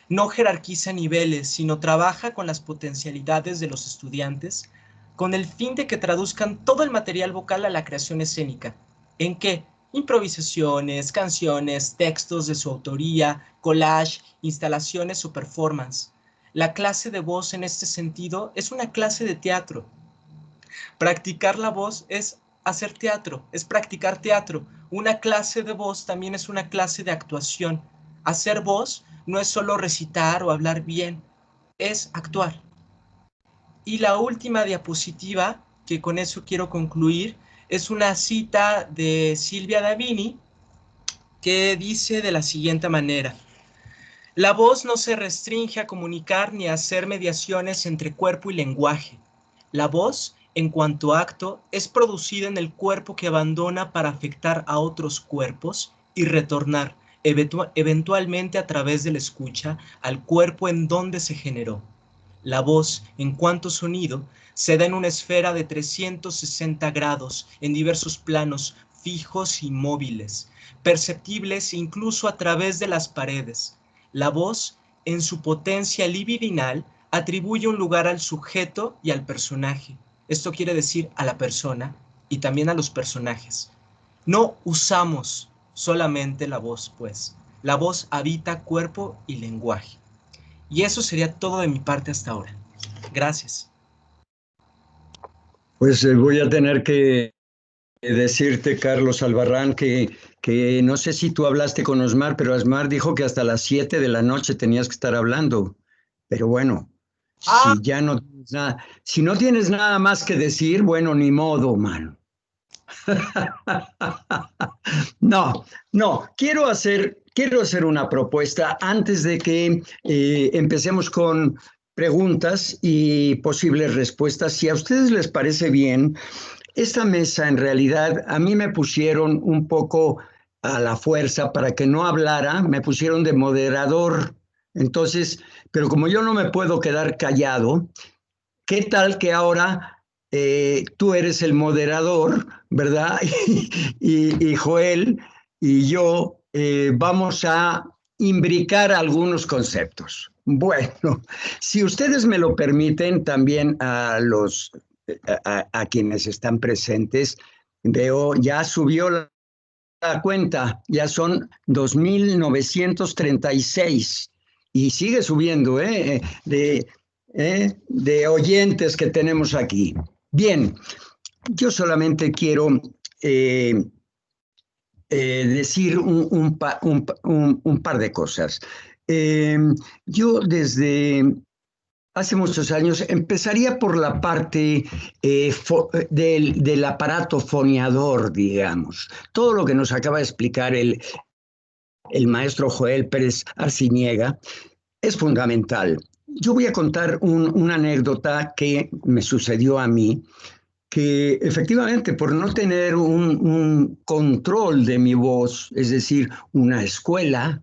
No jerarquiza niveles, sino trabaja con las potencialidades de los estudiantes, con el fin de que traduzcan todo el material vocal a la creación escénica. ¿En qué? Improvisaciones, canciones, textos de su autoría, collage, instalaciones o performance. La clase de voz en este sentido es una clase de teatro. Practicar la voz es hacer teatro, es practicar teatro. Una clase de voz también es una clase de actuación. Hacer voz no es solo recitar o hablar bien, es actuar. Y la última diapositiva, que con eso quiero concluir, es una cita de Silvia Davini que dice de la siguiente manera: la voz no se restringe a comunicar ni a hacer mediaciones entre cuerpo y lenguaje. La voz, en cuanto acto, es producida en el cuerpo que abandona para afectar a otros cuerpos y retornar, eventualmente a través de la escucha, al cuerpo en donde se generó. La voz, en cuanto sonido, se da en una esfera de 360 grados, en diversos planos, fijos y móviles, perceptibles incluso a través de las paredes. La voz, en su potencia libidinal, atribuye un lugar al sujeto y al personaje. Esto quiere decir a la persona y también a los personajes. No usamos solamente la voz, pues. La voz habita cuerpo y lenguaje. Y eso sería todo de mi parte hasta ahora. Gracias. Pues voy a tener que decirte, Carlos Albarrán, que no sé si tú hablaste con Osmar, pero Osmar dijo que hasta las 7 de la noche tenías que estar hablando. Pero bueno, si ya no tienes nada, si no tienes nada más que decir, bueno, ni modo, mano. No, quiero hacer una propuesta antes de que empecemos con preguntas y posibles respuestas. Si a ustedes les parece bien, esta mesa en realidad a mí me pusieron un poco a la fuerza para que no hablara, me pusieron de moderador. Entonces, pero como yo no me puedo quedar callado, ¿qué tal que ahora tú eres el moderador, ¿verdad? Y Joel y yo vamos a imbricar algunos conceptos. Bueno, si ustedes me lo permiten, también a quienes están presentes, veo, ya subió la cuenta, ya son 2.936 y sigue subiendo, de oyentes que tenemos aquí. Bien, yo solamente quiero decir un par de cosas. Yo desde hace muchos años empezaría por la parte del aparato foneador, digamos. Todo lo que nos acaba de explicar el maestro Joel Pérez Arciniega es fundamental. Yo voy a contar una anécdota que me sucedió a mí, que efectivamente por no tener un control de mi voz, es decir, una escuela,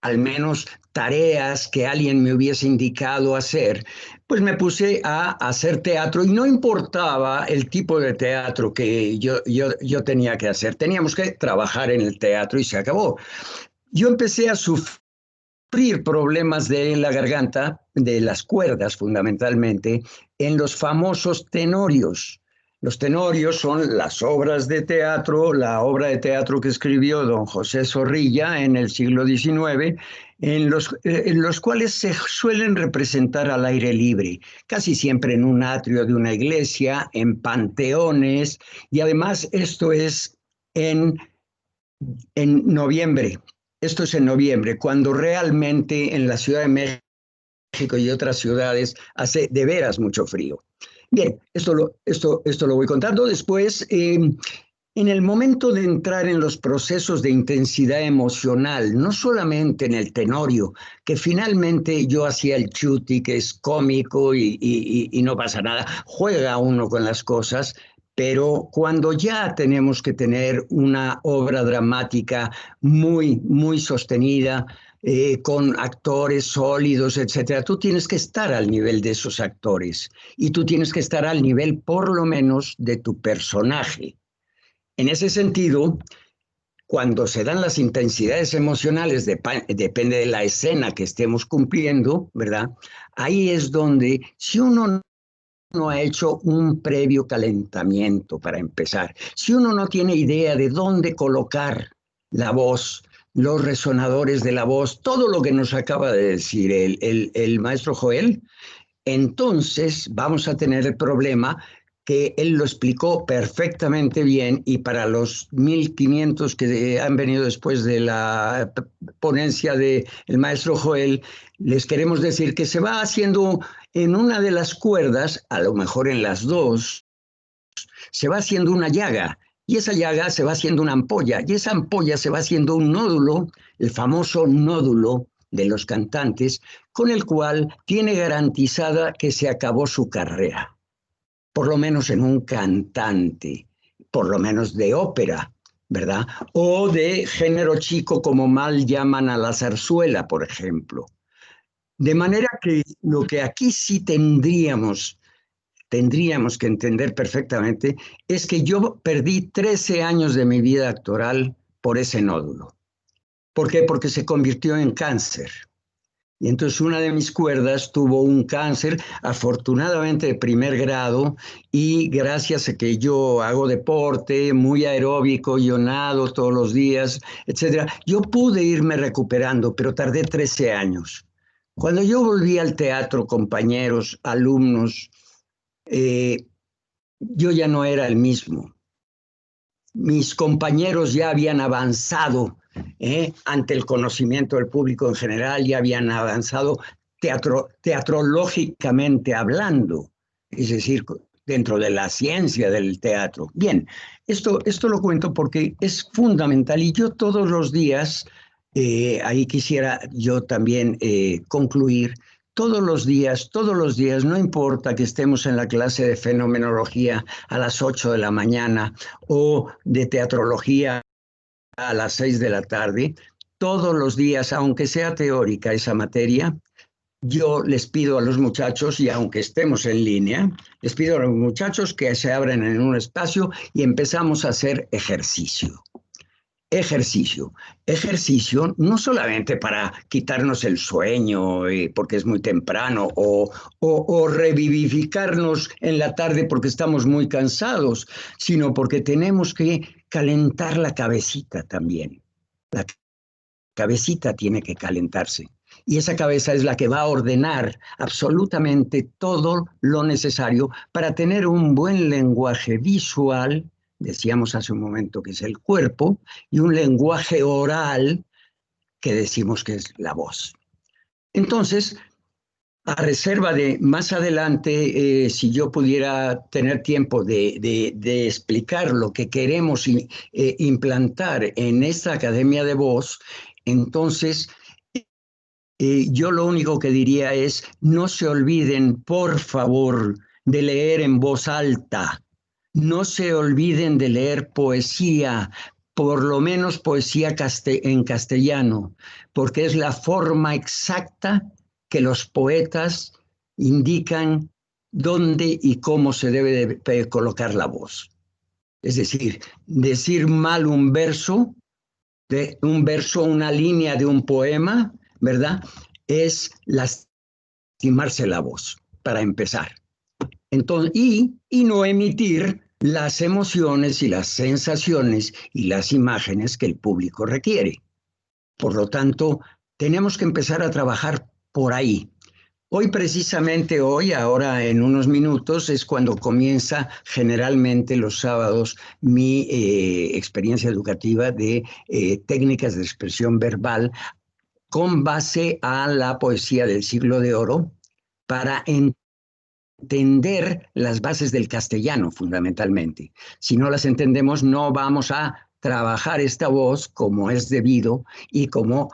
al menos tareas que alguien me hubiese indicado hacer, pues me puse a hacer teatro y no importaba el tipo de teatro que yo tenía que hacer. Teníamos que trabajar en el teatro y se acabó. Yo empecé a sufrir problemas de la garganta, de las cuerdas fundamentalmente, en los famosos tenorios. Los tenorios son las obras de teatro, la obra de teatro que escribió don José Zorrilla en el siglo XIX, en los cuales se suelen representar al aire libre, casi siempre en un atrio de una iglesia, en panteones, y además esto es en noviembre. Esto es en noviembre, cuando realmente en la Ciudad de México y otras ciudades hace de veras mucho frío. Bien, esto lo voy contando. Después, en el momento de entrar en los procesos de intensidad emocional, no solamente en el tenorio, que finalmente yo hacía el chuti, que es cómico y no pasa nada, juega uno con las cosas, pero cuando ya tenemos que tener una obra dramática muy, muy sostenida, con actores sólidos, etcétera, tú tienes que estar al nivel de esos actores y tú tienes que estar al nivel, por lo menos, de tu personaje. En ese sentido, cuando se dan las intensidades emocionales, depende de la escena que estemos cumpliendo, ¿verdad? Ahí es donde, si uno no ha hecho un previo calentamiento para empezar, si uno no tiene idea de dónde colocar la voz, los resonadores de la voz, todo lo que nos acaba de decir el maestro Joel, entonces vamos a tener el problema que él lo explicó perfectamente bien, y para los 1.500 que han venido después de la ponencia del maestro Joel, les queremos decir que se va haciendo en una de las cuerdas, a lo mejor en las dos, se va haciendo una llaga, y esa llaga se va haciendo una ampolla, y esa ampolla se va haciendo un nódulo, el famoso nódulo de los cantantes, con el cual tiene garantizada que se acabó su carrera, por lo menos en un cantante, por lo menos de ópera, ¿verdad? O de género chico, como mal llaman a la zarzuela, por ejemplo. De manera que lo que aquí sí tendríamos que entender perfectamente es que yo perdí 13 años de mi vida actoral por ese nódulo. ¿Por qué? Porque se convirtió en cáncer. Y entonces una de mis cuerdas tuvo un cáncer, afortunadamente de primer grado, y gracias a que yo hago deporte muy aeróbico, yo nado todos los días, etcétera, yo pude irme recuperando, pero tardé 13 años. Cuando yo volví al teatro, compañeros, alumnos, yo ya no era el mismo. Mis compañeros ya habían avanzado ante el conocimiento del público en general, ya habían avanzado teatrológicamente hablando, es decir, dentro de la ciencia del teatro. Bien, esto lo cuento porque es fundamental, y yo todos los días, ahí quisiera yo también concluir, todos los días, no importa que estemos en la clase de fenomenología a las 8 de la mañana o de teatrología a las 6 de la tarde, todos los días, aunque sea teórica esa materia, yo les pido a los muchachos, y aunque estemos en línea, les pido a los muchachos que se abran en un espacio y empezamos a hacer ejercicio. Ejercicio no solamente para quitarnos el sueño porque es muy temprano o revivificarnos en la tarde porque estamos muy cansados, sino porque tenemos que calentar la cabecita también. La cabecita tiene que calentarse y esa cabeza es la que va a ordenar absolutamente todo lo necesario para tener un buen lenguaje visual. Decíamos hace un momento que es el cuerpo, y un lenguaje oral que decimos que es la voz. Entonces, a reserva de más adelante, si yo pudiera tener tiempo de explicar lo que queremos implantar en esta Academia de Voz, entonces yo lo único que diría es, no se olviden, por favor, de leer en voz alta. No se olviden de leer poesía, por lo menos poesía en castellano, porque es la forma exacta que los poetas indican dónde y cómo se debe de colocar la voz. Es decir mal un verso, una línea de un poema, ¿verdad? Es lastimarse la voz, para empezar. Entonces, y no emitir las emociones y las sensaciones y las imágenes que el público requiere. Por lo tanto, tenemos que empezar a trabajar por ahí. Precisamente hoy, ahora en unos minutos, es cuando comienza generalmente los sábados mi experiencia educativa de técnicas de expresión verbal con base a la poesía del Siglo de Oro para entender las bases del castellano fundamentalmente. Si no las entendemos, no vamos a trabajar esta voz como es debido y como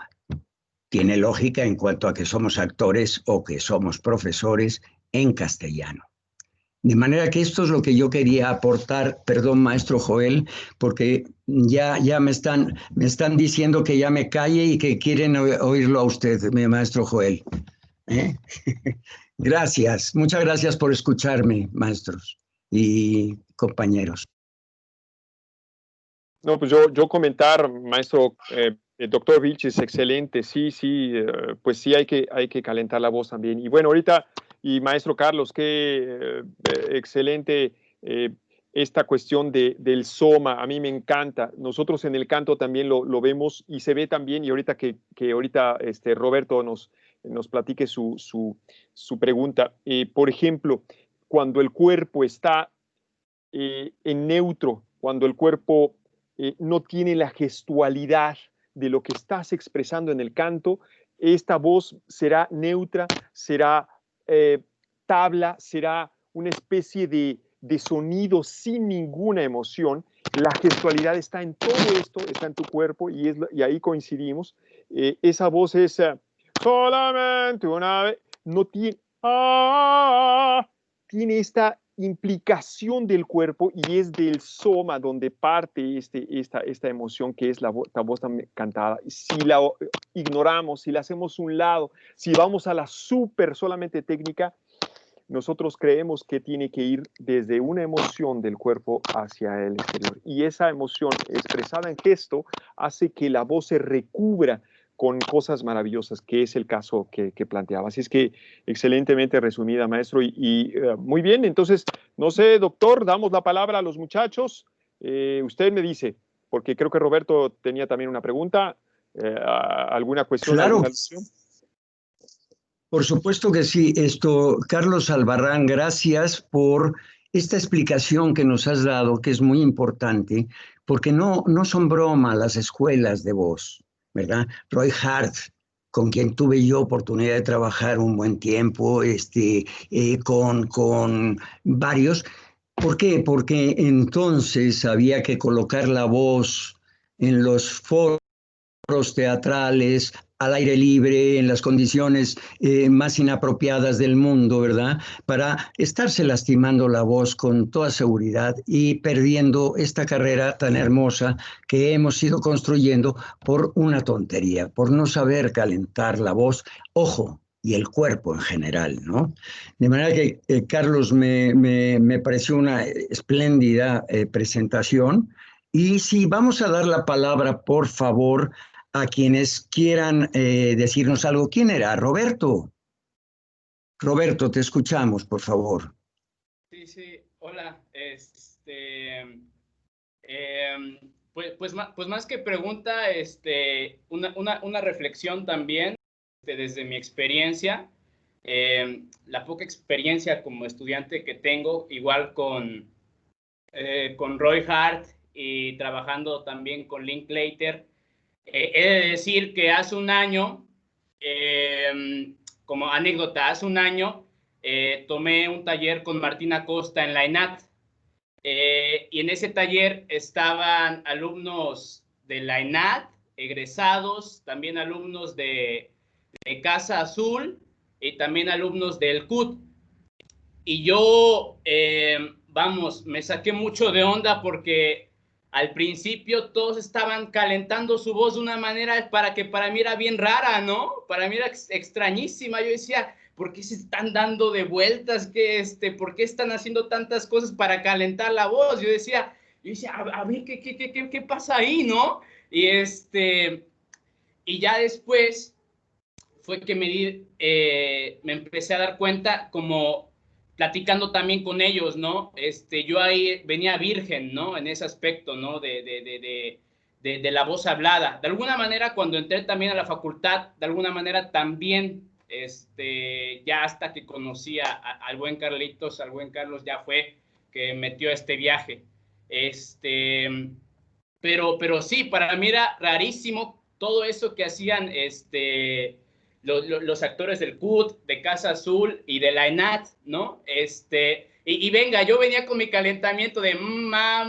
tiene lógica en cuanto a que somos actores o que somos profesores en castellano. De manera que esto es lo que yo quería aportar. Perdón, maestro Joel, porque ya me están diciendo que ya me calle y que quieren oírlo a usted, maestro Joel. Gracias, muchas gracias por escucharme, maestros y compañeros. No, pues yo comentar, maestro, el doctor Vilches, excelente, sí, pues sí hay que calentar la voz también. Y bueno, ahorita, y maestro Carlos, qué excelente esta cuestión del soma, a mí me encanta. Nosotros en el canto también lo vemos y se ve también, y ahorita que ahorita Roberto nos platique su pregunta. Por ejemplo, cuando el cuerpo está en neutro, cuando el cuerpo no tiene la gestualidad de lo que estás expresando en el canto, esta voz será neutra, será tabla, será una especie de sonido sin ninguna emoción. La gestualidad está en todo esto, está en tu cuerpo y ahí coincidimos. Esa voz es solamente una vez, no tiene, tiene esta implicación del cuerpo y es del soma donde parte esta emoción que es la voz cantada. Si la ignoramos, si la hacemos a un lado, si vamos a la súper solamente técnica, nosotros creemos que tiene que ir desde una emoción del cuerpo hacia el exterior. Y esa emoción expresada en gesto hace que la voz se recubra con cosas maravillosas, que es el caso que planteaba. Así es que excelentemente resumida, maestro, y muy bien. Entonces, no sé, doctor, damos la palabra a los muchachos. Usted me dice, porque creo que Roberto tenía también una pregunta, ¿alguna cuestión? Claro. ¿Alguna Por supuesto que sí. Carlos Albarrán, gracias por esta explicación que nos has dado, que es muy importante, porque no son broma las escuelas de voz, ¿verdad? Roy Hart, con quien tuve yo oportunidad de trabajar un buen tiempo, con varios. ¿Por qué? Porque entonces había que colocar la voz en los foros coros teatrales, al aire libre, en las condiciones más inapropiadas del mundo, ¿verdad? Para estarse lastimando la voz con toda seguridad y perdiendo esta carrera tan hermosa que hemos ido construyendo por una tontería, por no saber calentar la voz, ojo, y el cuerpo en general, ¿no? De manera que, Carlos, me pareció una espléndida presentación. Y sí, vamos a dar la palabra, por favor, a quienes quieran decirnos algo. ¿Quién era? Roberto. Roberto, te escuchamos, por favor. Sí, sí, hola. Pues más que pregunta, una reflexión también desde mi experiencia, la poca experiencia como estudiante que tengo, igual con Roy Hart y trabajando también con Linklater. He de decir que hace un año, como anécdota, hace un año tomé un taller con Martina Costa en la ENAT, y en ese taller estaban alumnos de la ENAT, egresados, también alumnos de Casa Azul y también alumnos del CUT. Y yo, vamos, me saqué mucho de onda porque al principio todos estaban calentando su voz de una manera que para mí era bien rara, ¿no? Para mí era extrañísima. Yo decía, ¿por qué se están dando de vueltas? ¿Por qué están haciendo tantas cosas para calentar la voz? Yo decía, a ver, ¿qué pasa ahí, no? Y ya después fue que me empecé a dar cuenta, como platicando también con ellos, ¿no? Yo ahí venía virgen, ¿no? En ese aspecto, ¿no? De la voz hablada. De alguna manera, cuando entré también a la facultad, de alguna manera también, ya hasta que conocí al buen Carlitos, al buen Carlos, ya fue que metió este viaje. Pero sí, para mí era rarísimo todo eso que hacían los actores del CUT, de Casa Azul y de la ENAT, ¿no? Y venga, yo venía con mi calentamiento de mamá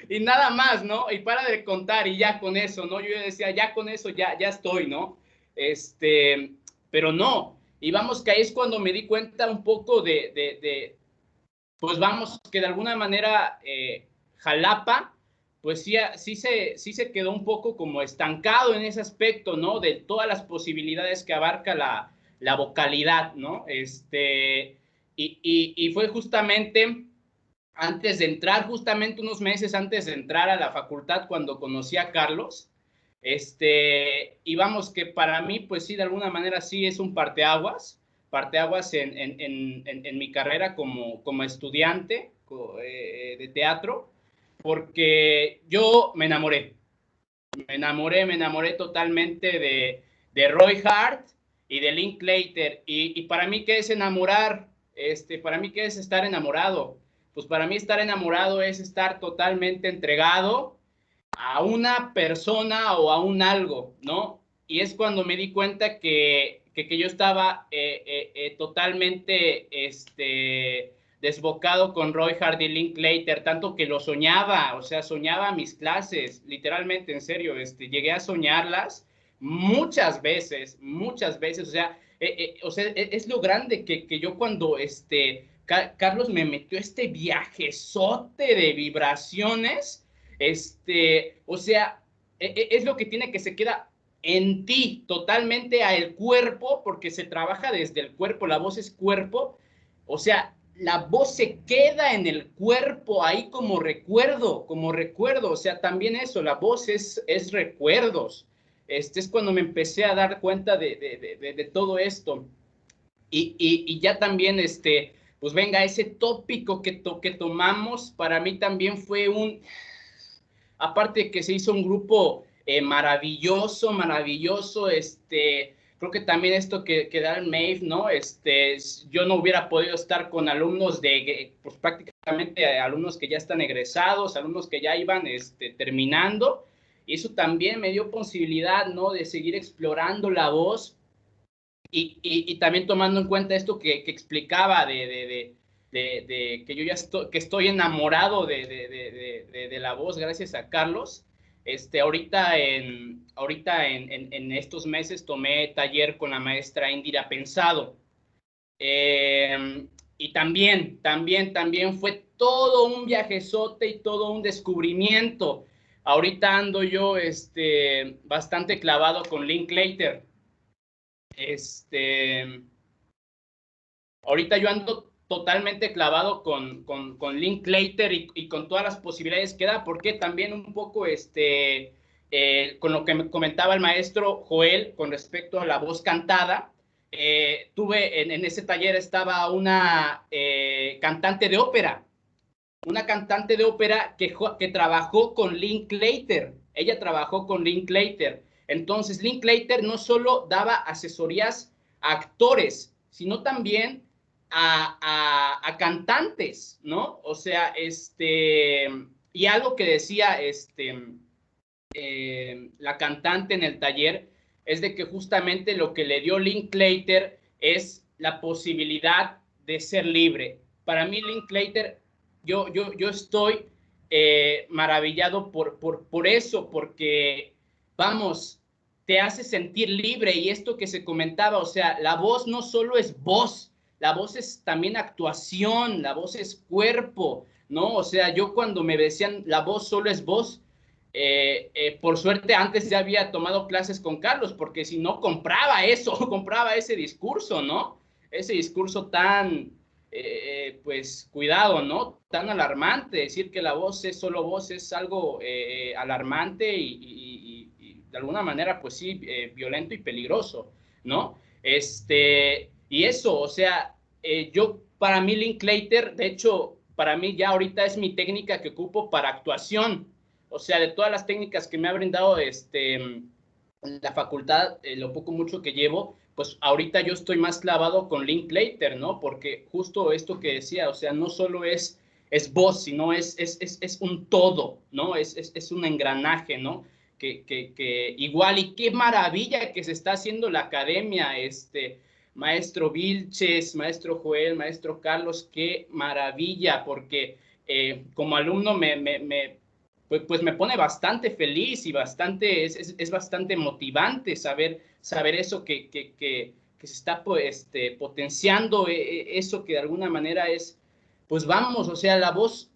y nada más, ¿no? Y para de contar y ya con eso, ¿no? Yo decía, ya con eso ya estoy, ¿no? Pero no, y vamos, que ahí es cuando me di cuenta un poco pues vamos, que de alguna manera Jalapa, pues sí se quedó un poco como estancado en ese aspecto, ¿no? De todas las posibilidades que abarca la vocalidad, ¿no? Y fue justamente antes de entrar, justamente unos meses antes de entrar a la facultad, cuando conocí a Carlos, y vamos, que para mí, pues sí, de alguna manera sí es un parteaguas en mi carrera como estudiante de teatro, porque yo me enamoré totalmente de Roy Hart y de Linklater, y para mí, ¿qué es enamorar? Para mí, ¿qué es estar enamorado? Pues para mí estar enamorado es estar totalmente entregado a una persona o a un algo, ¿no? Y es cuando me di cuenta que yo estaba totalmente desbocado con Roy Hart y Linklater, tanto que lo soñaba, o sea, soñaba mis clases, literalmente, en serio, llegué a soñarlas muchas veces, o sea, es lo grande que yo cuando Carlos me metió este viajezote de vibraciones, o sea, es lo que tiene, que se queda en ti totalmente al cuerpo, porque se trabaja desde el cuerpo, la voz es cuerpo, o sea, la voz se queda en el cuerpo ahí como recuerdo, o sea, también eso, la voz es recuerdos. Es cuando me empecé a dar cuenta de todo esto. Y ya también, pues venga, ese tópico que tomamos, para mí también fue aparte de que se hizo un grupo maravilloso, creo que también esto que da el Maeve, ¿no? Yo no hubiera podido estar con alumnos pues prácticamente alumnos que ya están egresados, alumnos que ya iban terminando, y eso también me dio posibilidad, ¿no? De seguir explorando la voz, y también tomando en cuenta esto que explicaba de que yo ya estoy enamorado de la voz gracias a Carlos. Ahorita en estos meses tomé taller con la maestra Indira Pensado. Y también fue todo un viajezote y todo un descubrimiento. Ahorita ando yo bastante clavado con Linklater. Ahorita yo ando totalmente clavado con Linklater y con todas las posibilidades que da, porque también un poco con lo que me comentaba el maestro Joel con respecto a la voz cantada. Tuve en ese taller estaba una cantante de ópera, que trabajó con Linklater. Ella trabajó con Linklater. Entonces, Linklater no solo daba asesorías a actores, sino también a cantantes, ¿no? O sea, y algo que decía la cantante en el taller es de que justamente lo que le dio Linklater es la posibilidad de ser libre. Para mí, Linklater, yo estoy maravillado por eso, porque, vamos, te hace sentir libre. Y esto que se comentaba, o sea, la voz no solo es voz, la voz es también actuación, la voz es cuerpo, ¿no? O sea, yo cuando me decían la voz solo es voz, por suerte antes ya había tomado clases con Carlos, porque si no compraba eso, compraba ese discurso, ¿no? Ese discurso tan, pues, cuidado, ¿no? Tan alarmante. Decir que la voz es solo voz es algo alarmante y de alguna manera, pues sí, violento y peligroso, ¿no? Y eso, o sea, para mí Linklater, de hecho, para mí ya ahorita es mi técnica que ocupo para actuación. O sea, de todas las técnicas que me ha brindado la facultad, lo poco mucho que llevo, pues ahorita yo estoy más clavado con Linklater, ¿no? Porque justo esto que decía, o sea, no solo es voz, sino es un todo, ¿no? Es un engranaje, ¿no? Que igual, y qué maravilla que se está haciendo la academia, maestro Vilches, maestro Joel, maestro Carlos, qué maravilla, porque como alumno pues me pone bastante feliz y es bastante motivante saber eso que se está potenciando, eso que de alguna manera es, pues vamos, o sea, la voz,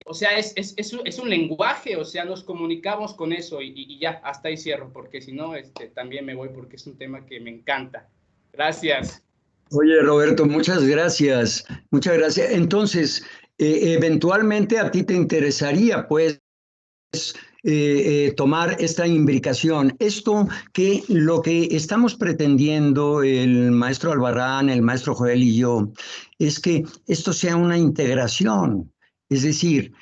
o sea, es un lenguaje, o sea, nos comunicamos con eso y ya, hasta ahí cierro, porque si no, también me voy porque es un tema que me encanta. Gracias. Oye, Roberto, muchas gracias. Muchas gracias. Entonces, eventualmente a ti te interesaría, pues, tomar esta imbricación. Esto que lo que estamos pretendiendo el maestro Albarrán, el maestro Joel y yo, es que esto sea una integración, es decir,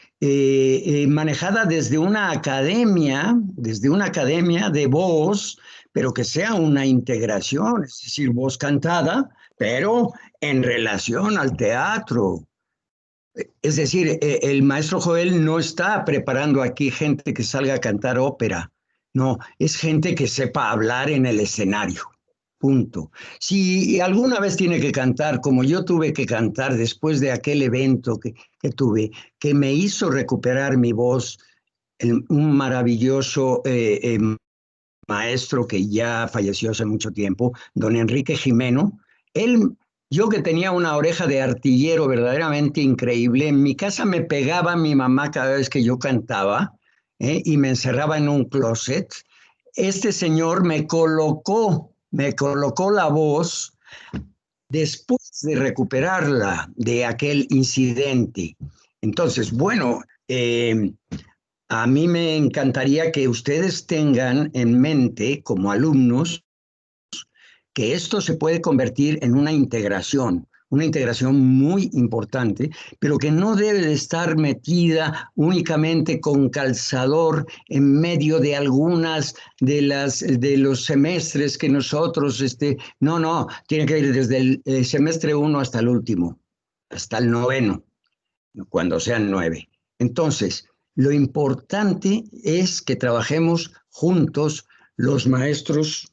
manejada desde una academia de voz, pero que sea una integración, es decir, voz cantada, pero en relación al teatro. Es decir, el maestro Joel no está preparando aquí gente que salga a cantar ópera. No, es gente que sepa hablar en el escenario. Punto. Si alguna vez tiene que cantar, como yo tuve que cantar después de aquel evento que tuve, que me hizo recuperar mi voz, un maravilloso maestro que ya falleció hace mucho tiempo, don Enrique Jimeno, yo que tenía una oreja de artillero verdaderamente increíble, en mi casa me pegaba mi mamá cada vez que yo cantaba, y me encerraba en un closet. Este señor me colocó la voz después de recuperarla de aquel incidente. Entonces, bueno, a mí me encantaría que ustedes tengan en mente como alumnos que esto se puede convertir en una integración muy importante, pero que no debe de estar metida únicamente con calzador en medio de algunas de los semestres que nosotros, no, tiene que ir desde el semestre 1 hasta el último, hasta el 9º, cuando sean 9. Entonces, lo importante es que trabajemos juntos los maestros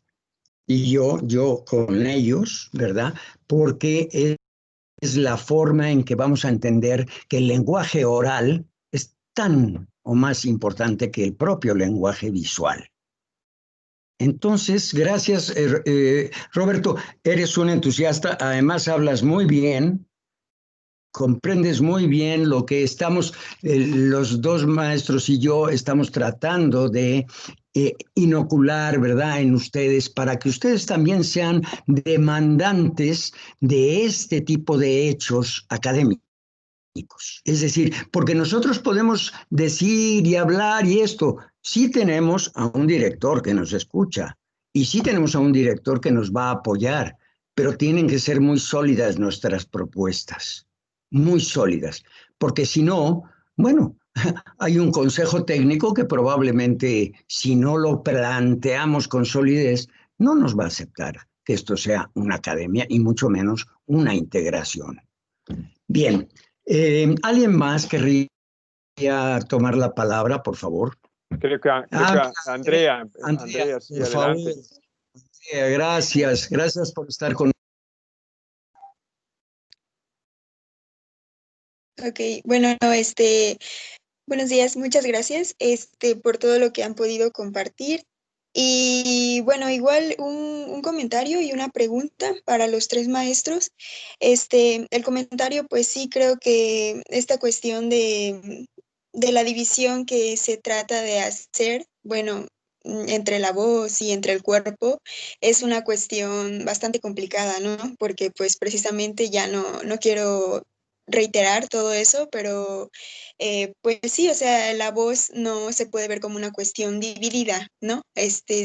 y yo con ellos, ¿verdad? Porque es la forma en que vamos a entender que el lenguaje oral es tan o más importante que el propio lenguaje visual. Entonces, gracias, Roberto, eres un entusiasta, además hablas muy bien, comprendes muy bien lo que estamos, los dos maestros y yo estamos tratando de inocular, ¿verdad?, en ustedes, para que ustedes también sean demandantes de este tipo de hechos académicos. Es decir, porque nosotros podemos decir y hablar y esto, sí tenemos a un director que nos escucha y sí tenemos a un director que nos va a apoyar, pero tienen que ser muy sólidas nuestras propuestas, muy sólidas, porque si no, bueno, hay un consejo técnico que probablemente si no lo planteamos con solidez, no nos va a aceptar que esto sea una academia y mucho menos una integración. Bien. ¿Alguien más querría tomar la palabra, por favor? Creo que Andrea, sí, por adelante. Favor. Gracias por estar con nosotros. Ok, bueno, buenos días, muchas gracias por todo lo que han podido compartir. Y bueno, igual un comentario y una pregunta para los tres maestros. El comentario, pues sí, creo que esta cuestión de la división que se trata de hacer, bueno, entre la voz y entre el cuerpo, es una cuestión bastante complicada, ¿no? Porque pues precisamente ya no quiero reiterar todo eso, pero pues sí, o sea, la voz no se puede ver como una cuestión dividida, ¿no?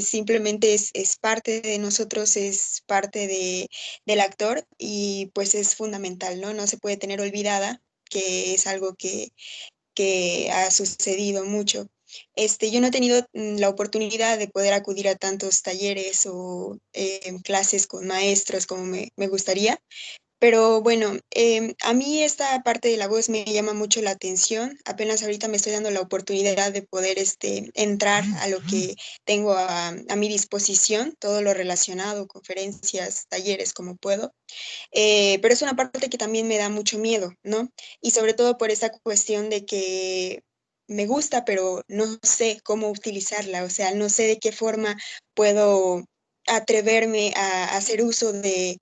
Simplemente es parte de nosotros, es parte del actor y pues es fundamental, ¿no? No se puede tener olvidada, que es algo que ha sucedido mucho. Yo no he tenido la oportunidad de poder acudir a tantos talleres o clases con maestros como me gustaría, pero bueno, a mí esta parte de la voz me llama mucho la atención. Apenas ahorita me estoy dando la oportunidad de poder entrar a lo que tengo a mi disposición, todo lo relacionado, conferencias, talleres, como puedo. Pero es una parte que también me da mucho miedo, ¿no? Y sobre todo por esa cuestión de que me gusta, pero no sé cómo utilizarla, o sea, no sé de qué forma puedo atreverme a hacer uso de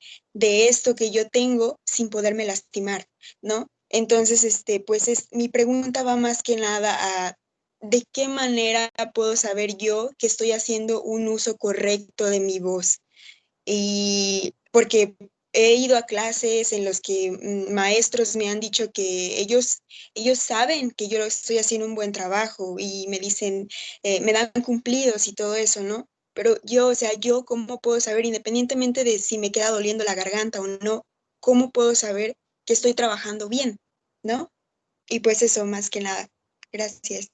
esto que yo tengo sin poderme lastimar, ¿no? Entonces, pues mi pregunta va más que nada a ¿de qué manera puedo saber yo que estoy haciendo un uso correcto de mi voz? Y porque he ido a clases en los que maestros me han dicho que ellos saben que yo estoy haciendo un buen trabajo y me dicen, me dan cumplidos y todo eso, ¿no? Pero yo, o sea, yo cómo puedo saber, independientemente de si me queda doliendo la garganta o no, cómo puedo saber que estoy trabajando bien, ¿no? Y pues eso, más que nada. Gracias.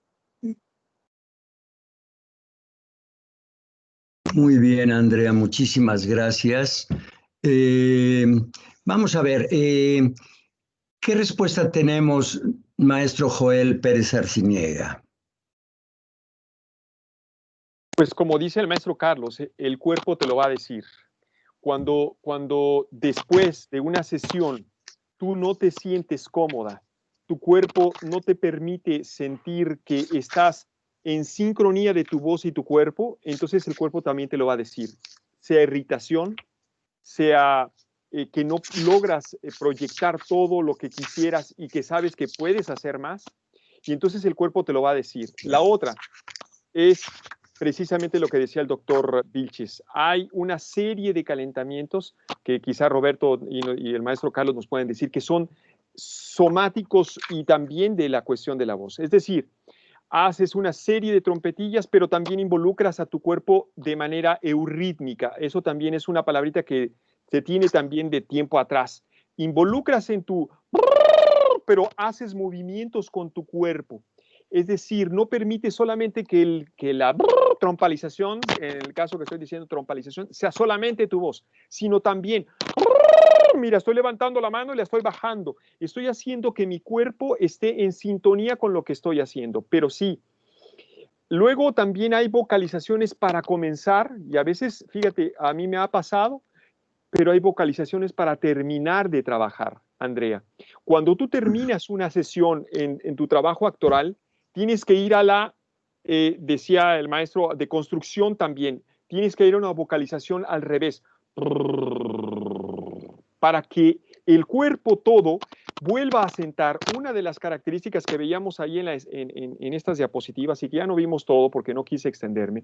Muy bien, Andrea, muchísimas gracias. Vamos a ver, ¿qué respuesta tenemos, maestro Joel Pérez Arciniega? Pues como dice el maestro Carlos, el cuerpo te lo va a decir. Cuando después de una sesión tú no te sientes cómoda, tu cuerpo no te permite sentir que estás en sincronía de tu voz y tu cuerpo, entonces el cuerpo también te lo va a decir. Sea irritación, sea que no logras proyectar todo lo que quisieras y que sabes que puedes hacer más, y entonces el cuerpo te lo va a decir. La otra es precisamente lo que decía el doctor Vilches. Hay una serie de calentamientos que quizá Roberto y el maestro Carlos nos pueden decir que son somáticos y también de la cuestión de la voz. Es decir, haces una serie de trompetillas, pero también involucras a tu cuerpo de manera eurítmica. Eso también es una palabrita que se tiene también de tiempo atrás. Involucras en tu... pero haces movimientos con tu cuerpo. Es decir, no permite solamente que la trompalización, en el caso que estoy diciendo trompalización, sea solamente tu voz, sino también, mira, estoy levantando la mano y la estoy bajando. Estoy haciendo que mi cuerpo esté en sintonía con lo que estoy haciendo, pero sí. Luego también hay vocalizaciones para comenzar, y a veces, fíjate, a mí me ha pasado, pero hay vocalizaciones para terminar de trabajar, Andrea. Cuando tú terminas una sesión en tu trabajo actoral, tienes que ir a la, decía el maestro, de construcción también. Tienes que ir a una vocalización al revés. Para que el cuerpo todo vuelva a asentar. Una de las características que veíamos ahí en estas diapositivas, y que ya no vimos todo porque no quise extenderme,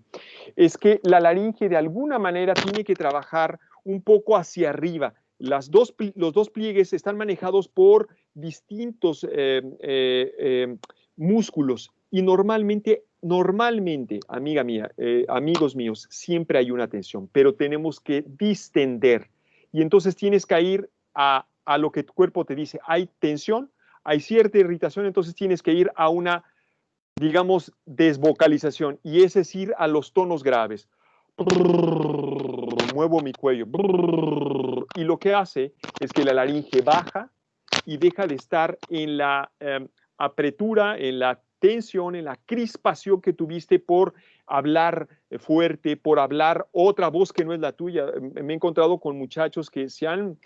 es que la laringe de alguna manera tiene que trabajar un poco hacia arriba. Los dos pliegues están manejados por distintos músculos y normalmente, amiga mía, amigos míos, siempre hay una tensión, pero tenemos que distender. Y entonces tienes que ir a lo que tu cuerpo te dice. Hay tensión, hay cierta irritación, entonces tienes que ir a una, digamos, desvocalización. Y ese es ir a los tonos graves. Muevo mi cuello. Y lo que hace es que la laringe baja y deja de estar en la apretura, en la tensión, en la crispación que tuviste por hablar fuerte, por hablar otra voz que no es la tuya. Me he encontrado con muchachos que se han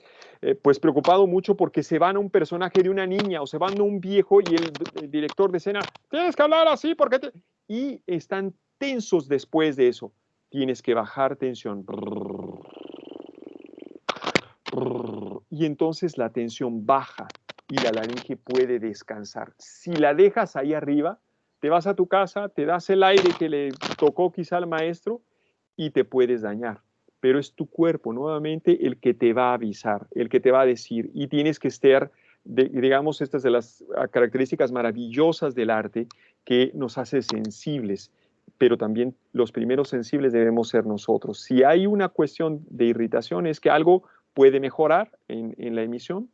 pues preocupado mucho porque se van a un personaje de una niña o se van a un viejo y el director de escena, tienes que hablar así porque y están tensos después de eso. Tienes que bajar tensión. Y entonces la tensión baja y la laringe puede descansar. Si la dejas ahí arriba, te vas a tu casa, te das el aire que le tocó quizá al maestro y te puedes dañar. Pero es tu cuerpo nuevamente el que te va a avisar, el que te va a decir, y tienes que estar, digamos, estas de las características maravillosas del arte que nos hace sensibles, pero también los primeros sensibles debemos ser nosotros. Si hay una cuestión de irritación, es que algo puede mejorar en la emisión,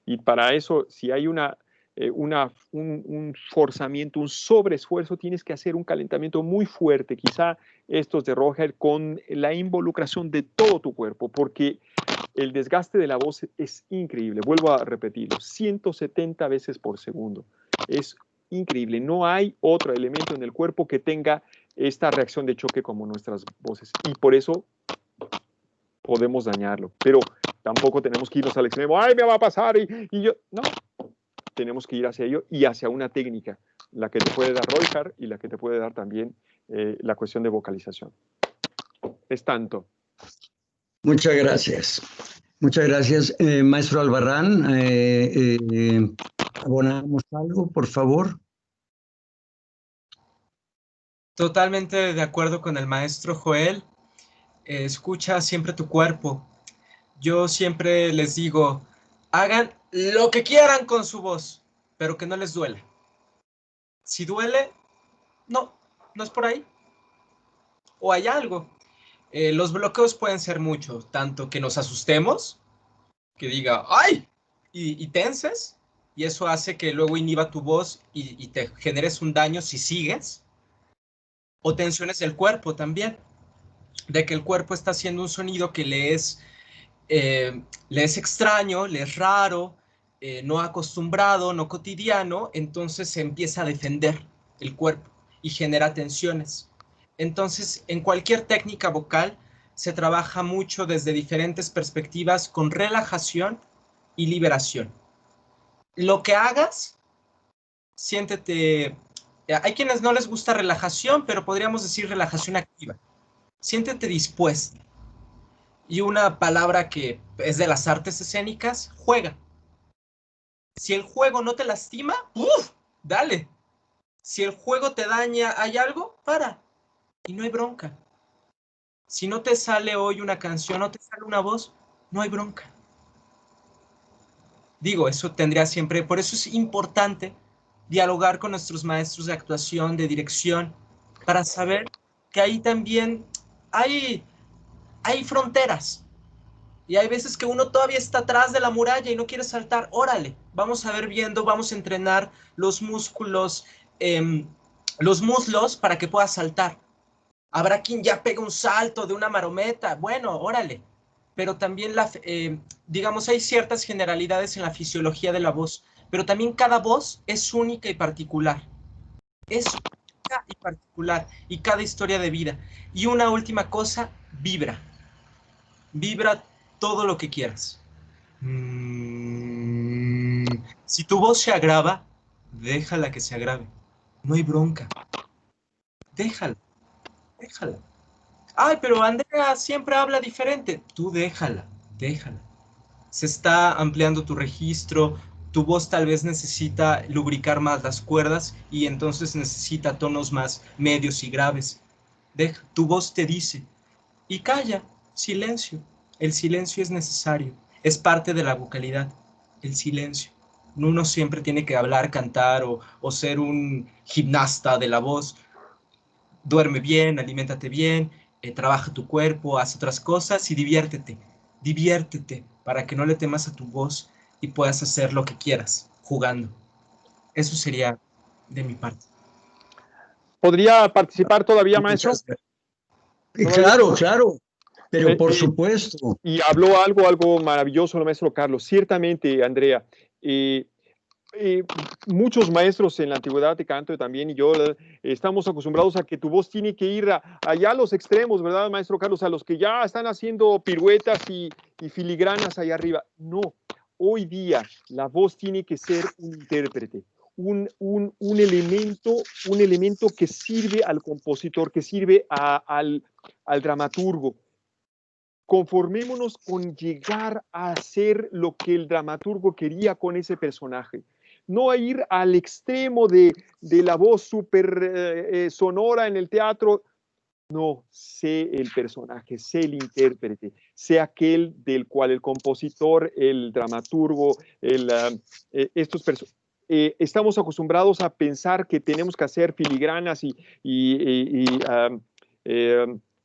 y para eso, si hay un forzamiento, un sobreesfuerzo, tienes que hacer un calentamiento muy fuerte, quizá estos de Roger, con la involucración de todo tu cuerpo, porque el desgaste de la voz es increíble. Vuelvo a repetirlo, 170 veces por segundo. Es increíble. No hay otro elemento en el cuerpo que tenga esta reacción de choque como nuestras voces. Y por eso podemos dañarlo. Pero tampoco tenemos que irnos al extremo. ¡Ay, me va a pasar! Y yo, no. Tenemos que ir hacia ello y hacia una técnica, la que te puede dar Royhart y la que te puede dar también la cuestión de vocalización. Es tanto. Muchas gracias. Muchas gracias, maestro Albarrán. ¿Abonamos algo, por favor? Totalmente de acuerdo con el maestro Joel. Escucha siempre tu cuerpo. Yo siempre les digo, hagan lo que quieran con su voz, pero que no les duela. Si duele, no es por ahí. O hay algo. Los bloqueos pueden ser muchos, tanto que nos asustemos, que diga, ¡ay! Y tenses, y eso hace que luego inhiba tu voz y te generes un daño si sigues. O tensiones del cuerpo también, de que el cuerpo está haciendo un sonido que le es extraño, le es raro, no acostumbrado, no cotidiano, entonces se empieza a defender el cuerpo y genera tensiones. Entonces, en cualquier técnica vocal se trabaja mucho desde diferentes perspectivas con relajación y liberación. Lo que hagas, siéntete. Hay quienes no les gusta relajación, pero podríamos decir relajación activa. Siéntete dispuesto. Y una palabra que es de las artes escénicas, juega. Si el juego no te lastima, ¡uf! Dale. Si el juego te daña, hay algo, para. Y no hay bronca. Si no te sale hoy una canción, no te sale una voz, no hay bronca. Digo, eso tendría siempre, por eso es importante dialogar con nuestros maestros de actuación, de dirección, para saber que ahí también hay fronteras. Y hay veces que uno todavía está atrás de la muralla y no quiere saltar. Órale, vamos a ver viendo, vamos a entrenar los músculos, los muslos para que pueda saltar. Habrá quien ya pega un salto de una marometa. Bueno, órale. Pero también, digamos, hay ciertas generalidades en la fisiología de la voz, pero también cada voz es única y particular. Es única y particular, y cada historia de vida. Y una última cosa, vibra. Vibra todo lo que quieras. Si tu voz se agrava, déjala que se agrave. No hay bronca. Déjala, déjala. Ay, pero Andrea siempre habla diferente. Tú déjala, déjala. Se está ampliando tu registro, tu voz tal vez necesita lubricar más las cuerdas y entonces necesita tonos más medios y graves. Tu voz te dice, y calla, silencio. El silencio es necesario, es parte de la vocalidad, el silencio. Uno siempre tiene que hablar, cantar o ser un gimnasta de la voz. Duerme bien, aliméntate bien, trabaja tu cuerpo, haz otras cosas y diviértete para que no le temas a tu voz y puedas hacer lo que quieras jugando. Eso sería de mi parte. ¿Podría participar todavía, maestro? Claro, claro, pero por supuesto. Y habló algo maravilloso el maestro Carlos. Ciertamente, Andrea, muchos maestros en la antigüedad de canto también, y yo estamos acostumbrados a que tu voz tiene que ir allá a los extremos, ¿verdad, maestro Carlos? A los que ya están haciendo piruetas y filigranas allá arriba. No, hoy día la voz tiene que ser un intérprete, un elemento que sirve al compositor, que sirve al dramaturgo. Conformémonos con llegar a hacer lo que el dramaturgo quería con ese personaje. No a ir al extremo de la voz súper sonora en el teatro. No, sé el personaje, sé el intérprete, sé aquel del cual el compositor, el dramaturgo, estamos acostumbrados a pensar que tenemos que hacer filigranas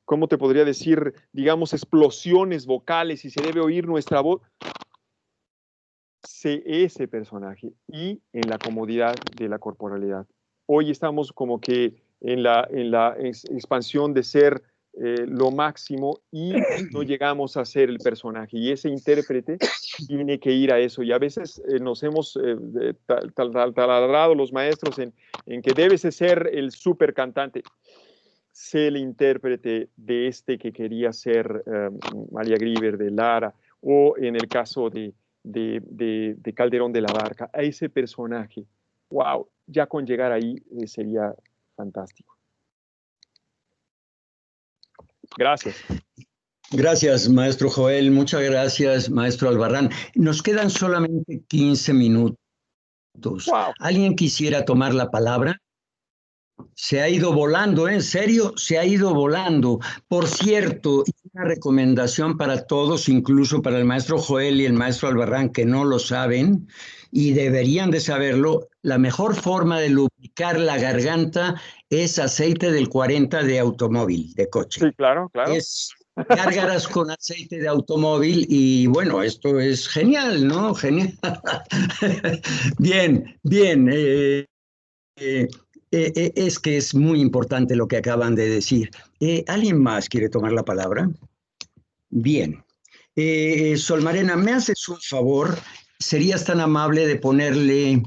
¿cómo te podría decir? Digamos, explosiones vocales y se debe oír nuestra voz. Sé ese personaje y en la comodidad de la corporalidad. Hoy estamos como que en la expansión de ser lo máximo y no llegamos a ser el personaje. Y ese intérprete tiene que ir a eso. Y a veces nos hemos taladrado los maestros en que debes de ser el súper cantante. Sé el intérprete de este que quería ser María Grieber, de Lara, o en el caso de Calderón de la Barca, a ese personaje. Wow, ya con llegar ahí sería fantástico. Gracias. Gracias, maestro Joel. Muchas gracias, maestro Albarrán. Nos quedan solamente 15 minutos. Wow. ¿Alguien quisiera tomar la palabra? Se ha ido volando, ¿en serio? Se ha ido volando. Por cierto, una recomendación para todos, incluso para el maestro Joel y el maestro Albarrán, que no lo saben y deberían de saberlo, la mejor forma de lubricar la garganta es aceite del 40 de automóvil, de coche. Sí, claro, claro. Es gárgaras con aceite de automóvil y bueno, esto es genial, ¿no? Genial. Bien, bien. Es que es muy importante lo que acaban de decir. ¿Alguien más quiere tomar la palabra? Bien. Solmarena, ¿me haces un favor? ¿Serías tan amable de ponerme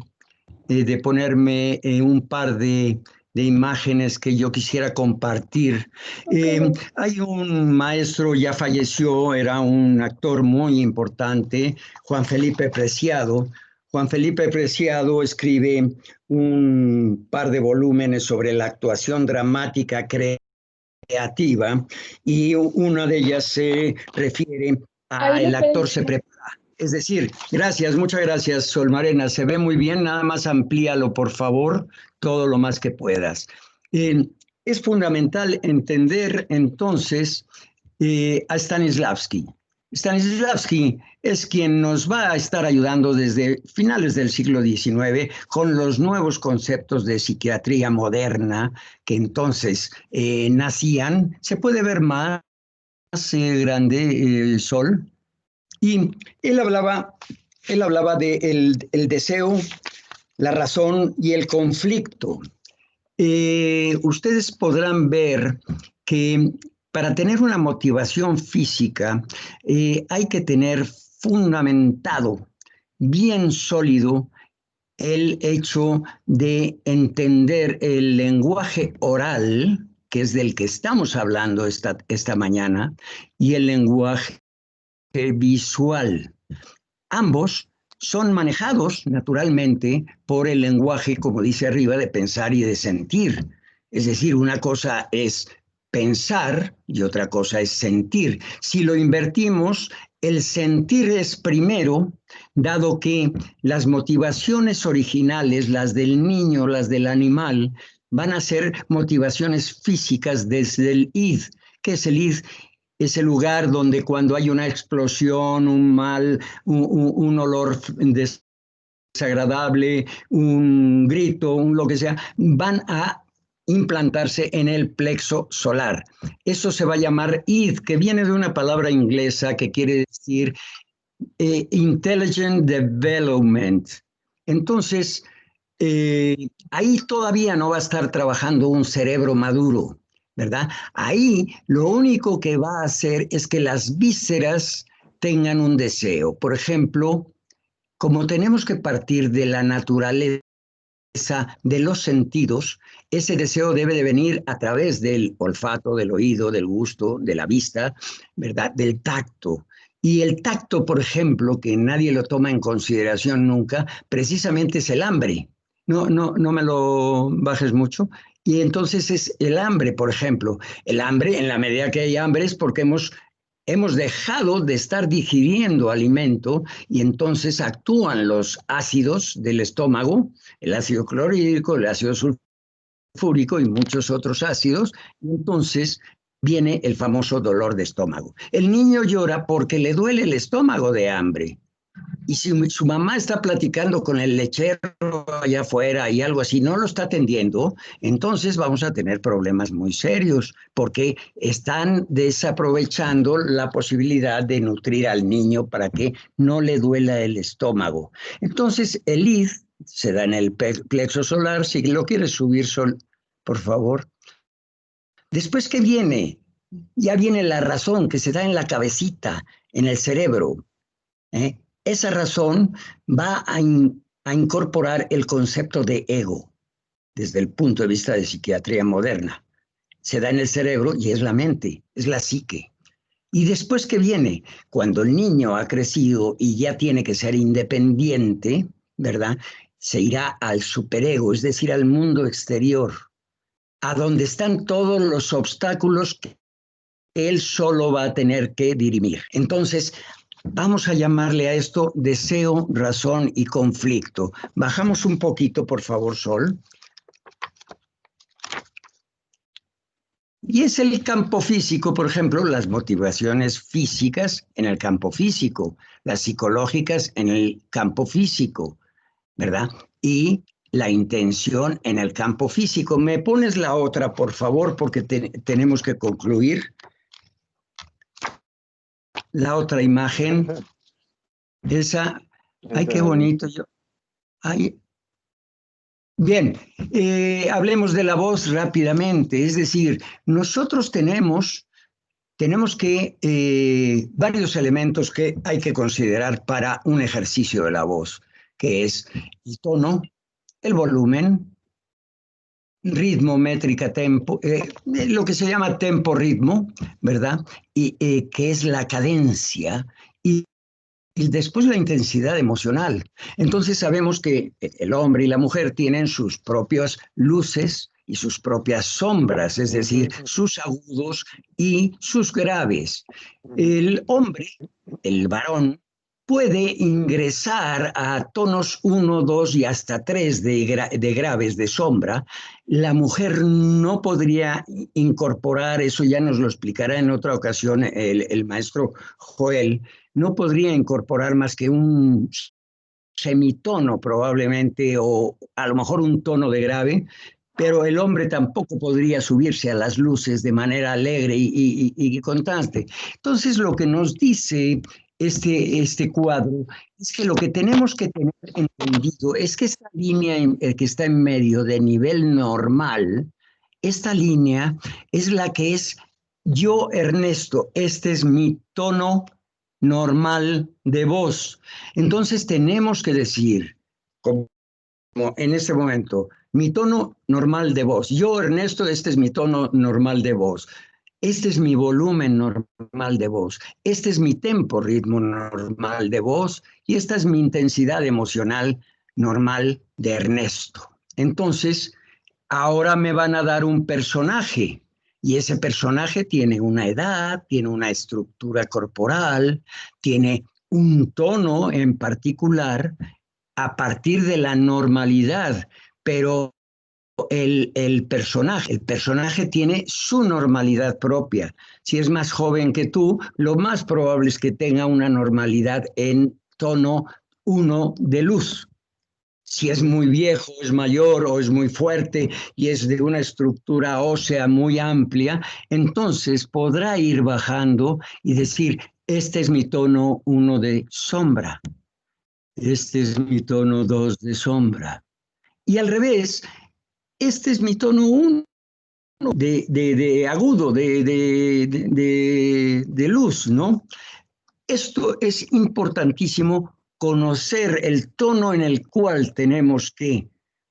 un par de imágenes que yo quisiera compartir? Hay un maestro, ya falleció, era un actor muy importante, Juan Felipe Preciado. Juan Felipe Preciado escribe un par de volúmenes sobre la actuación dramática creativa y una de ellas se refiere a el actor se prepara. Es decir, gracias, muchas gracias, Solmarena. Se ve muy bien, nada más amplíalo, por favor, todo lo más que puedas. Es fundamental entender entonces a Stanislavski. Stanislavski es quien nos va a estar ayudando desde finales del siglo XIX con los nuevos conceptos de psiquiatría moderna que entonces nacían. Se puede ver más grande el sol. Y él hablaba de el deseo, la razón y el conflicto. Ustedes podrán ver que para tener una motivación física hay que tener fundamentado, bien sólido, el hecho de entender el lenguaje oral, que es del que estamos hablando esta mañana, y el lenguaje visual. Ambos son manejados naturalmente por el lenguaje, como dice arriba, de pensar y de sentir. Es decir, una cosa es pensar y otra cosa es sentir. Si lo invertimos, el sentir es primero, dado que las motivaciones originales, las del niño, las del animal, van a ser motivaciones físicas desde el id. ¿Qué es el id? Es el lugar donde cuando hay una explosión, un mal, un olor desagradable, un grito, un lo que sea, van a implantarse en el plexo solar. Eso se va a llamar id, que viene de una palabra inglesa que quiere decir intelligent development. Entonces, ahí todavía no va a estar trabajando un cerebro maduro, ¿verdad? Ahí lo único que va a hacer es que las vísceras tengan un deseo. Por ejemplo, como tenemos que partir de la naturaleza de los sentidos, ese deseo debe de venir a través del olfato, del oído, del gusto, de la vista, ¿verdad? Del tacto. Y el tacto, por ejemplo, que nadie lo toma en consideración nunca, precisamente es el hambre. No me lo bajes mucho. Y entonces es el hambre, por ejemplo. El hambre, en la medida que hay hambre, es porque hemos dejado de estar digiriendo alimento y entonces actúan los ácidos del estómago, el ácido clorhídrico, el ácido sulfúrico y muchos otros ácidos, y entonces viene el famoso dolor de estómago. El niño llora porque le duele el estómago de hambre. Y si su mamá está platicando con el lechero allá afuera y algo así, no lo está atendiendo, entonces vamos a tener problemas muy serios porque están desaprovechando la posibilidad de nutrir al niño para que no le duela el estómago. Entonces el id se da en el plexo solar. Si lo quieres subir, Sol, por favor. Después, ¿qué viene? Ya viene la razón que se da en la cabecita, en el cerebro. Esa razón va a incorporar el concepto de ego desde el punto de vista de psiquiatría moderna. Se da en el cerebro y es la mente, es la psique. Y después, ¿qué viene? Cuando el niño ha crecido y ya tiene que ser independiente, ¿verdad? Se irá al superego, es decir, al mundo exterior, a donde están todos los obstáculos que él solo va a tener que dirimir. Entonces, vamos a llamarle a esto deseo, razón y conflicto. Bajamos un poquito, por favor, Sol. Y es el campo físico, por ejemplo, las motivaciones físicas en el campo físico, las psicológicas en el campo físico, ¿verdad? Y la intención en el campo físico. ¿Me pones la otra, por favor? Porque tenemos que concluir. La otra imagen, esa, ay, qué bonito. Ay. Bien, hablemos de la voz rápidamente. Es decir, nosotros tenemos que varios elementos que hay que considerar para un ejercicio de la voz, que es el tono, el volumen, ritmo, métrica, tempo, lo que se llama tempo-ritmo, ¿verdad? Y que es la cadencia y después la intensidad emocional. Entonces sabemos que el hombre y la mujer tienen sus propias luces y sus propias sombras, es decir, sus agudos y sus graves. El hombre, el varón, puede ingresar a tonos 1, 2 y hasta 3 de graves de sombra. La mujer no podría incorporar, eso ya nos lo explicará en otra ocasión el maestro Joel, no podría incorporar más que un semitono probablemente, o a lo mejor un tono de grave, pero el hombre tampoco podría subirse a las luces de manera alegre y constante. Entonces, lo que nos dice este cuadro es que lo que tenemos que tener entendido es que esta línea que está en medio de nivel normal, esta línea es la que es yo, Ernesto, este es mi tono normal de voz. Entonces tenemos que decir, como en este momento, mi tono normal de voz. Yo, Ernesto, este es mi tono normal de voz. este es mi volumen normal de voz, este es mi tempo, ritmo normal de voz y esta es mi intensidad emocional normal de Ernesto. Entonces, ahora me van a dar un personaje y ese personaje tiene una edad, tiene una estructura corporal, tiene un tono en particular a partir de la normalidad, pero el personaje tiene su normalidad propia. Si es más joven que tú, lo más probable es que tenga una normalidad en tono 1 de luz. Si es muy viejo, es mayor o es muy fuerte y es de una estructura ósea muy amplia, entonces podrá ir bajando y decir, este es mi tono 1 de sombra, este es mi tono 2 de sombra. Y al revés, este es mi tono 1 de agudo, de luz, ¿no? Esto es importantísimo, conocer el tono en el cual tenemos que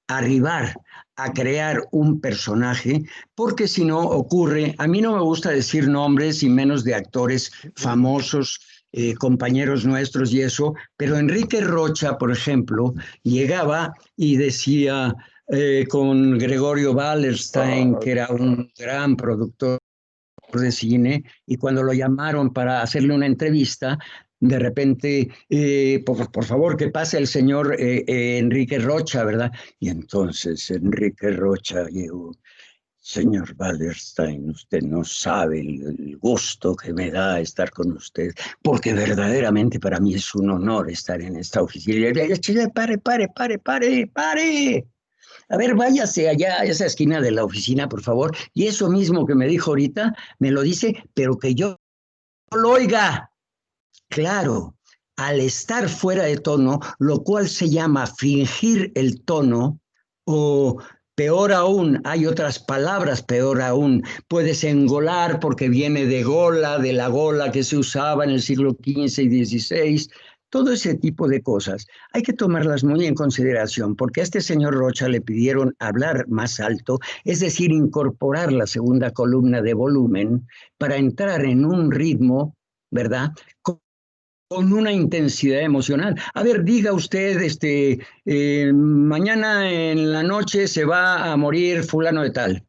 arribar a crear un personaje, porque si no ocurre, a mí no me gusta decir nombres y menos de actores famosos, compañeros nuestros y eso, pero Enrique Rocha, por ejemplo, llegaba y decía con Gregorio Wallerstein, que era un gran productor de cine, y cuando lo llamaron para hacerle una entrevista, de repente, por favor, que pase el señor Enrique Rocha, ¿verdad? Y entonces Enrique Rocha llegó, señor Wallerstein, usted no sabe el gusto que me da estar con usted, porque verdaderamente para mí es un honor estar en esta oficina. Pare. A ver, váyase allá a esa esquina de la oficina, por favor. Y eso mismo que me dijo ahorita, me lo dice, pero que yo lo oiga. Claro, al estar fuera de tono, lo cual se llama fingir el tono, o peor aún, hay otras palabras peor aún, puedes engolar porque viene de gola, de la gola que se usaba en el siglo XV y XVI. Todo ese tipo de cosas hay que tomarlas muy en consideración, porque a este señor Rocha le pidieron hablar más alto, es decir, incorporar la segunda columna de volumen para entrar en un ritmo, ¿verdad?, con una intensidad emocional. A ver, diga usted, mañana en la noche se va a morir fulano de tal.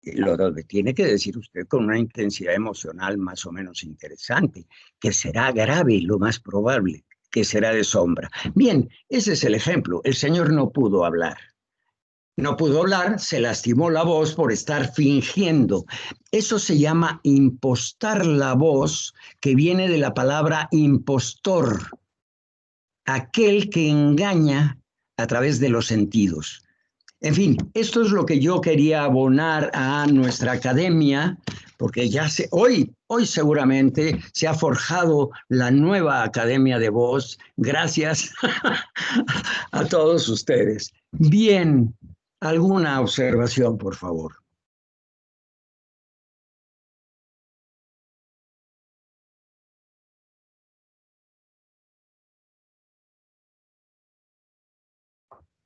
Lo tiene que decir usted con una intensidad emocional más o menos interesante, que será grave, lo más probable, que será de sombra. Bien, ese es el ejemplo. El señor no pudo hablar. No pudo hablar, se lastimó la voz por estar fingiendo. Eso se llama impostar la voz, que viene de la palabra impostor, aquel que engaña a través de los sentidos. En fin, esto es lo que yo quería abonar a nuestra academia, porque ya hoy seguramente se ha forjado la nueva Academia de Voz, gracias a todos ustedes. Bien, ¿alguna observación, por favor?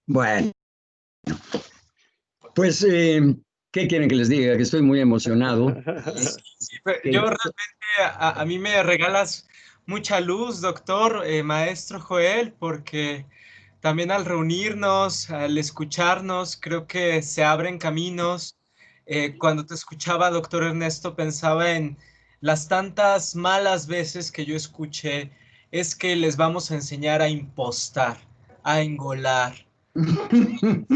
Bueno, pues, ¿qué quieren que les diga? Que estoy muy emocionado. Sí, yo realmente, a mí me regalas mucha luz, doctor, maestro Joel, porque también al reunirnos, al escucharnos, creo que se abren caminos. Cuando te escuchaba, doctor Ernesto, pensaba en las tantas malas veces que yo escuché, es que les vamos a enseñar a impostar, a engolar. Bueno,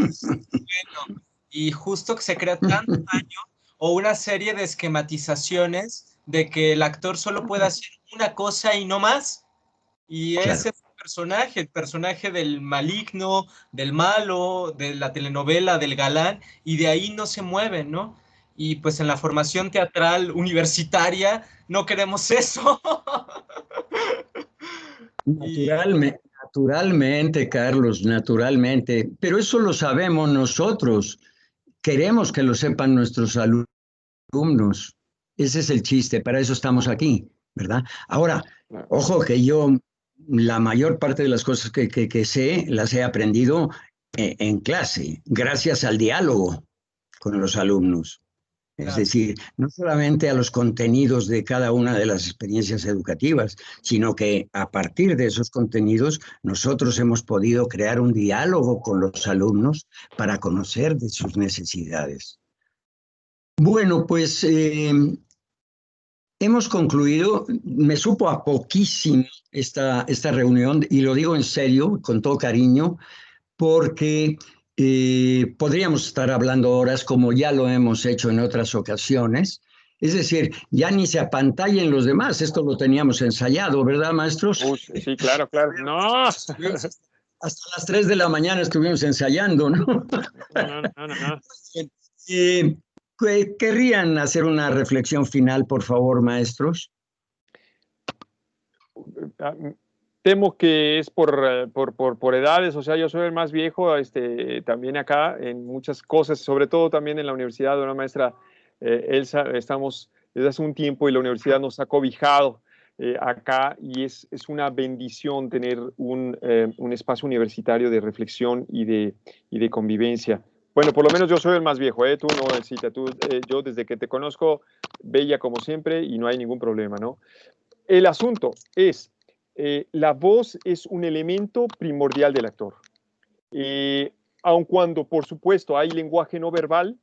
y justo que se crea tanto daño o una serie de esquematizaciones de que el actor solo puede hacer una cosa y no más. Y Claro. ese es el personaje del maligno, del malo, de la telenovela, del galán, y de ahí no se mueve, ¿no? Y pues en la formación teatral universitaria no queremos eso. Naturalmente, Carlos, naturalmente, pero eso lo sabemos nosotros. Queremos que lo sepan nuestros alumnos. Ese es el chiste, para eso estamos aquí, ¿verdad? Ahora, ojo que yo la mayor parte de las cosas que sé las he aprendido en clase, gracias al diálogo con los alumnos. Es Claro. decir, no solamente a los contenidos de cada una de las experiencias educativas, sino que a partir de esos contenidos nosotros hemos podido crear un diálogo con los alumnos para conocer de sus necesidades. Bueno, pues hemos concluido. Me supo a poquísimo esta reunión, y lo digo en serio, con todo cariño, porque podríamos estar hablando horas como ya lo hemos hecho en otras ocasiones. Es decir, ya ni se apantallen los demás. Esto lo teníamos ensayado, ¿verdad, maestros? Sí, claro, claro. No. Hasta las 3 de la mañana estuvimos ensayando, ¿no? No. ¿Querrían hacer una reflexión final, por favor, maestros? Temo que es por edades, o sea, yo soy el más viejo, también acá en muchas cosas, sobre todo también en la universidad, una maestra Elsa, estamos desde hace un tiempo y la universidad nos ha cobijado acá, y es una bendición tener un espacio universitario de reflexión y de convivencia. Bueno, por lo menos yo soy el más viejo, tú no, Elcita, yo desde que te conozco, bella como siempre, y no hay ningún problema, ¿no? El asunto es, la voz es un elemento primordial del actor. Aun cuando, por supuesto, hay lenguaje no verbal,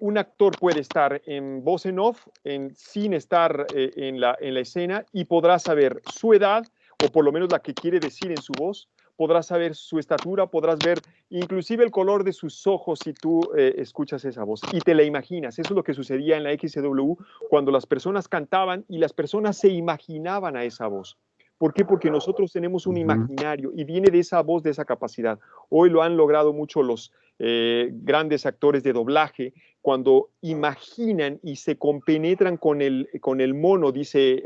un actor puede estar en voz en off, sin estar en la escena, y podrá saber su edad, o por lo menos la que quiere decir en su voz, podrás saber su estatura, podrás ver inclusive el color de sus ojos si tú escuchas esa voz y te la imaginas. Eso es lo que sucedía en la XCW cuando las personas cantaban y las personas se imaginaban a esa voz. ¿Por qué? Porque nosotros tenemos un imaginario y viene de esa voz, de esa capacidad. Hoy lo han logrado mucho los grandes actores de doblaje, cuando imaginan y se compenetran con el mono, dice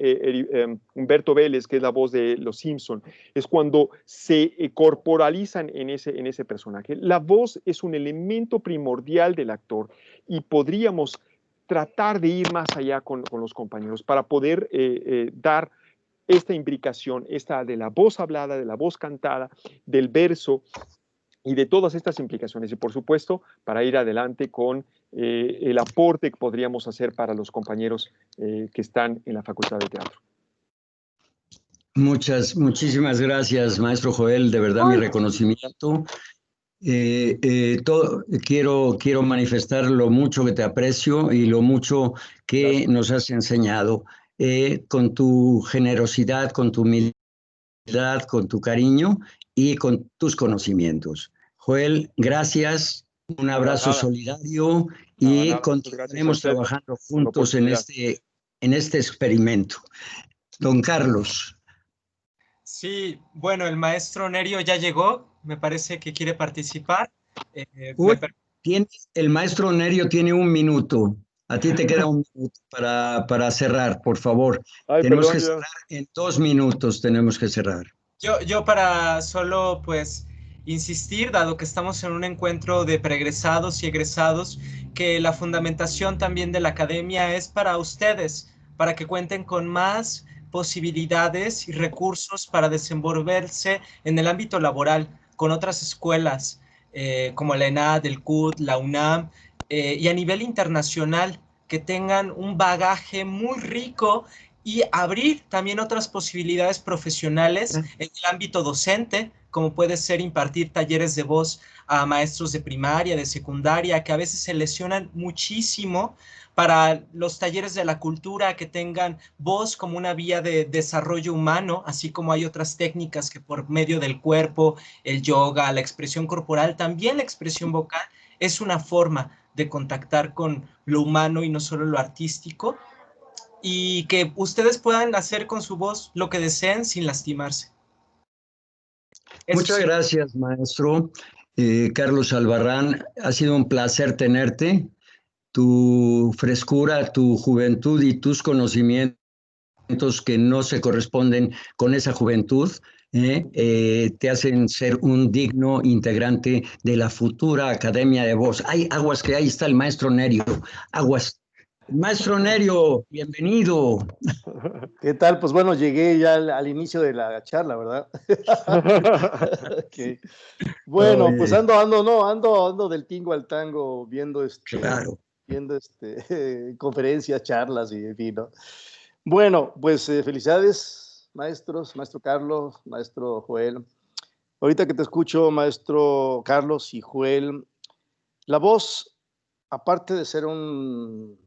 Humberto Vélez, que es la voz de Los Simpson, es cuando se corporalizan en ese personaje. La voz es un elemento primordial del actor, y podríamos tratar de ir más allá con los compañeros para poder dar esta imbricación, esta de la voz hablada, de la voz cantada, del verso, y de todas estas implicaciones, y por supuesto para ir adelante con el aporte que podríamos hacer para los compañeros que están en la Facultad de Teatro. Muchísimas gracias, maestro Joel, de verdad mi reconocimiento. Quiero manifestar lo mucho que te aprecio y lo mucho que nos has enseñado, con tu generosidad, con tu humildad, con tu cariño y con tus conocimientos. Joel, gracias, un abrazo solidario, y continuaremos trabajando juntos en este experimento. Don Carlos. Sí, bueno, el maestro Nerio ya llegó, me parece que quiere participar. El maestro Nerio tiene 1 minuto. A ti te queda 1 minuto para cerrar, por favor. Tenemos que cerrar en 2 minutos, tenemos que cerrar. Yo para solo, pues, insistir, dado que estamos en un encuentro de preegresados y egresados, que la fundamentación también de la academia es para ustedes, para que cuenten con más posibilidades y recursos para desenvolverse en el ámbito laboral con otras escuelas como la ENAD, el CUT, la UNAM, y a nivel internacional, que tengan un bagaje muy rico y abrir también otras posibilidades profesionales en el ámbito docente, como puede ser impartir talleres de voz a maestros de primaria, de secundaria, que a veces se lesionan muchísimo, para los talleres de la cultura, que tengan voz como una vía de desarrollo humano, así como hay otras técnicas que por medio del cuerpo, el yoga, la expresión corporal, también la expresión vocal es una forma de contactar con lo humano y no solo lo artístico, y que ustedes puedan hacer con su voz lo que deseen sin lastimarse. Muchas gracias, maestro Carlos Albarrán. Ha sido un placer tenerte. Tu frescura, tu juventud y tus conocimientos que no se corresponden con esa juventud, te hacen ser un digno integrante de la futura Academia de Voz. Hay aguas, que ahí está el maestro Nerio. Aguas. Maestro Nerio, bienvenido. ¿Qué tal? Pues bueno, llegué ya al inicio de la charla, ¿verdad? Bueno, pues ando del tingo al tango viendo Claro. viendo conferencias, charlas y en fin, ¿no? Bueno, pues felicidades, maestros, maestro Carlos, maestro Joel. Ahorita que te escucho, maestro Carlos y Joel, la voz, aparte de ser un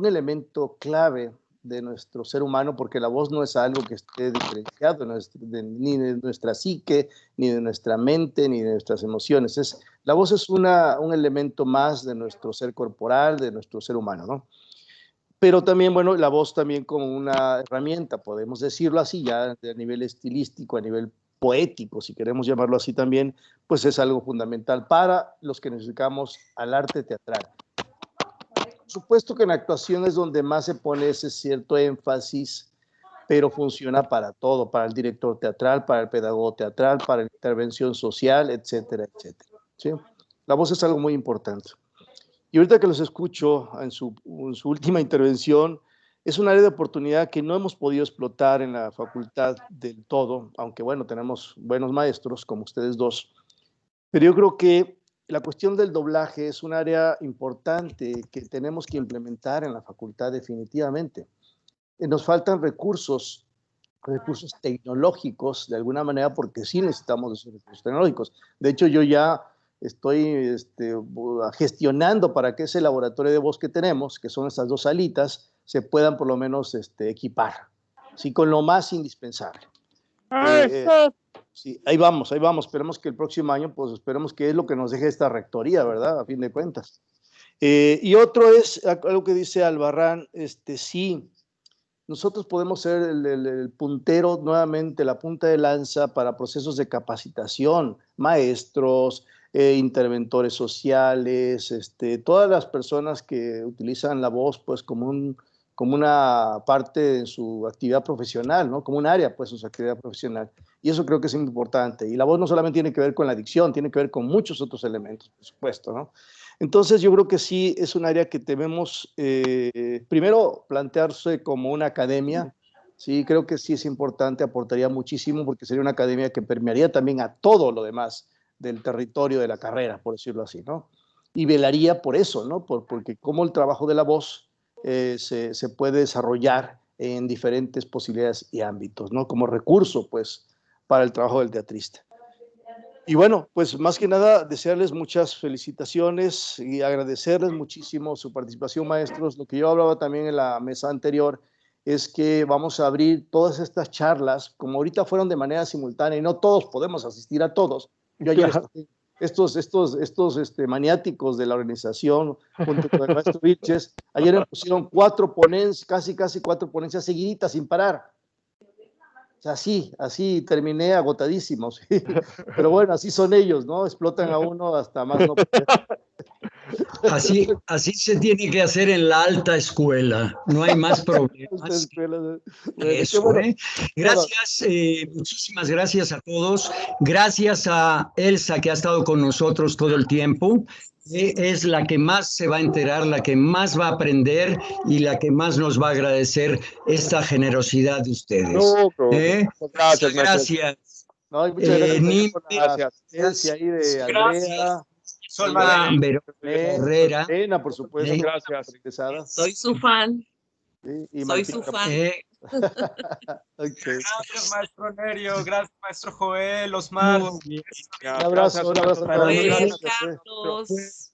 elemento clave de nuestro ser humano, porque la voz no es algo que esté diferenciado ni de nuestra psique, ni de nuestra mente, ni de nuestras emociones. La voz es un elemento más de nuestro ser corporal, de nuestro ser humano, ¿no? Pero también, bueno, la voz también como una herramienta, podemos decirlo así, ya a nivel estilístico, a nivel poético, si queremos llamarlo así también, pues es algo fundamental para los que nos dedicamos al arte teatral. Por supuesto que en actuación es donde más se pone ese cierto énfasis, pero funciona para todo, para el director teatral, para el pedagogo teatral, para la intervención social, etcétera, etcétera. ¿Sí? La voz es algo muy importante. Y ahorita que los escucho en su última intervención, es un área de oportunidad que no hemos podido explotar en la facultad del todo, aunque bueno, tenemos buenos maestros como ustedes dos, pero yo creo que la cuestión del doblaje es un área importante que tenemos que implementar en la facultad definitivamente. Nos faltan recursos tecnológicos de alguna manera, porque sí necesitamos esos recursos tecnológicos. De hecho, yo ya estoy gestionando para que ese laboratorio de voz que tenemos, que son estas 2 salitas, se puedan por lo menos equipar, ¿sí? Con lo más indispensable. Sí, ahí vamos, esperemos que el próximo año, pues esperemos que es lo que nos deje esta rectoría, ¿verdad? A fin de cuentas. Y otro es algo que dice Albarrán, sí, nosotros podemos ser el puntero nuevamente, la punta de lanza para procesos de capacitación, maestros, interventores sociales, todas las personas que utilizan la voz pues como una parte de su actividad profesional, ¿no? Como un área pues de su actividad profesional. Y eso creo que es muy importante. Y la voz no solamente tiene que ver con la dicción, tiene que ver con muchos otros elementos, por supuesto, ¿no? Entonces yo creo que sí es un área que debemos primero plantearse como una academia. Sí, creo que sí es importante, aportaría muchísimo porque sería una academia que permearía también a todo lo demás del territorio de la carrera, por decirlo así, ¿no? Y velaría por eso, ¿no? Porque cómo el trabajo de la voz se puede desarrollar en diferentes posibilidades y ámbitos, ¿no? Como recurso, pues, para el trabajo del teatrista. Y bueno, pues más que nada, desearles muchas felicitaciones y agradecerles muchísimo su participación, maestros. Lo que yo hablaba también en la mesa anterior es que vamos a abrir todas estas charlas, como ahorita fueron de manera simultánea y no todos podemos asistir a todos. Yo ayer estos maniáticos de la organización, junto con el maestro Vilches, ayer me pusieron 4 ponencias, casi 4 ponencias seguiditas sin parar. Así terminé agotadísimo, ¿sí? Pero bueno, así son ellos, ¿no? Explotan a uno hasta más no poder. Así se tiene que hacer en la alta escuela, no hay más problemas que eso, ¿eh? Gracias, muchísimas gracias a todos, gracias a Elsa que ha estado con nosotros todo el tiempo. Es la que más se va a enterar, la que más va a aprender y la que más nos va a agradecer esta generosidad de ustedes. Gracias. Gracias. No, muchas gracias. Ahí de Andrea, Solma Herrera, por supuesto. Gracias. Soy su fan. Sí, y Soy su fan. Okay. Gracias, maestro Nerio. Gracias, maestro Joel, Osmar. Un abrazo para Muy bien, Carlos.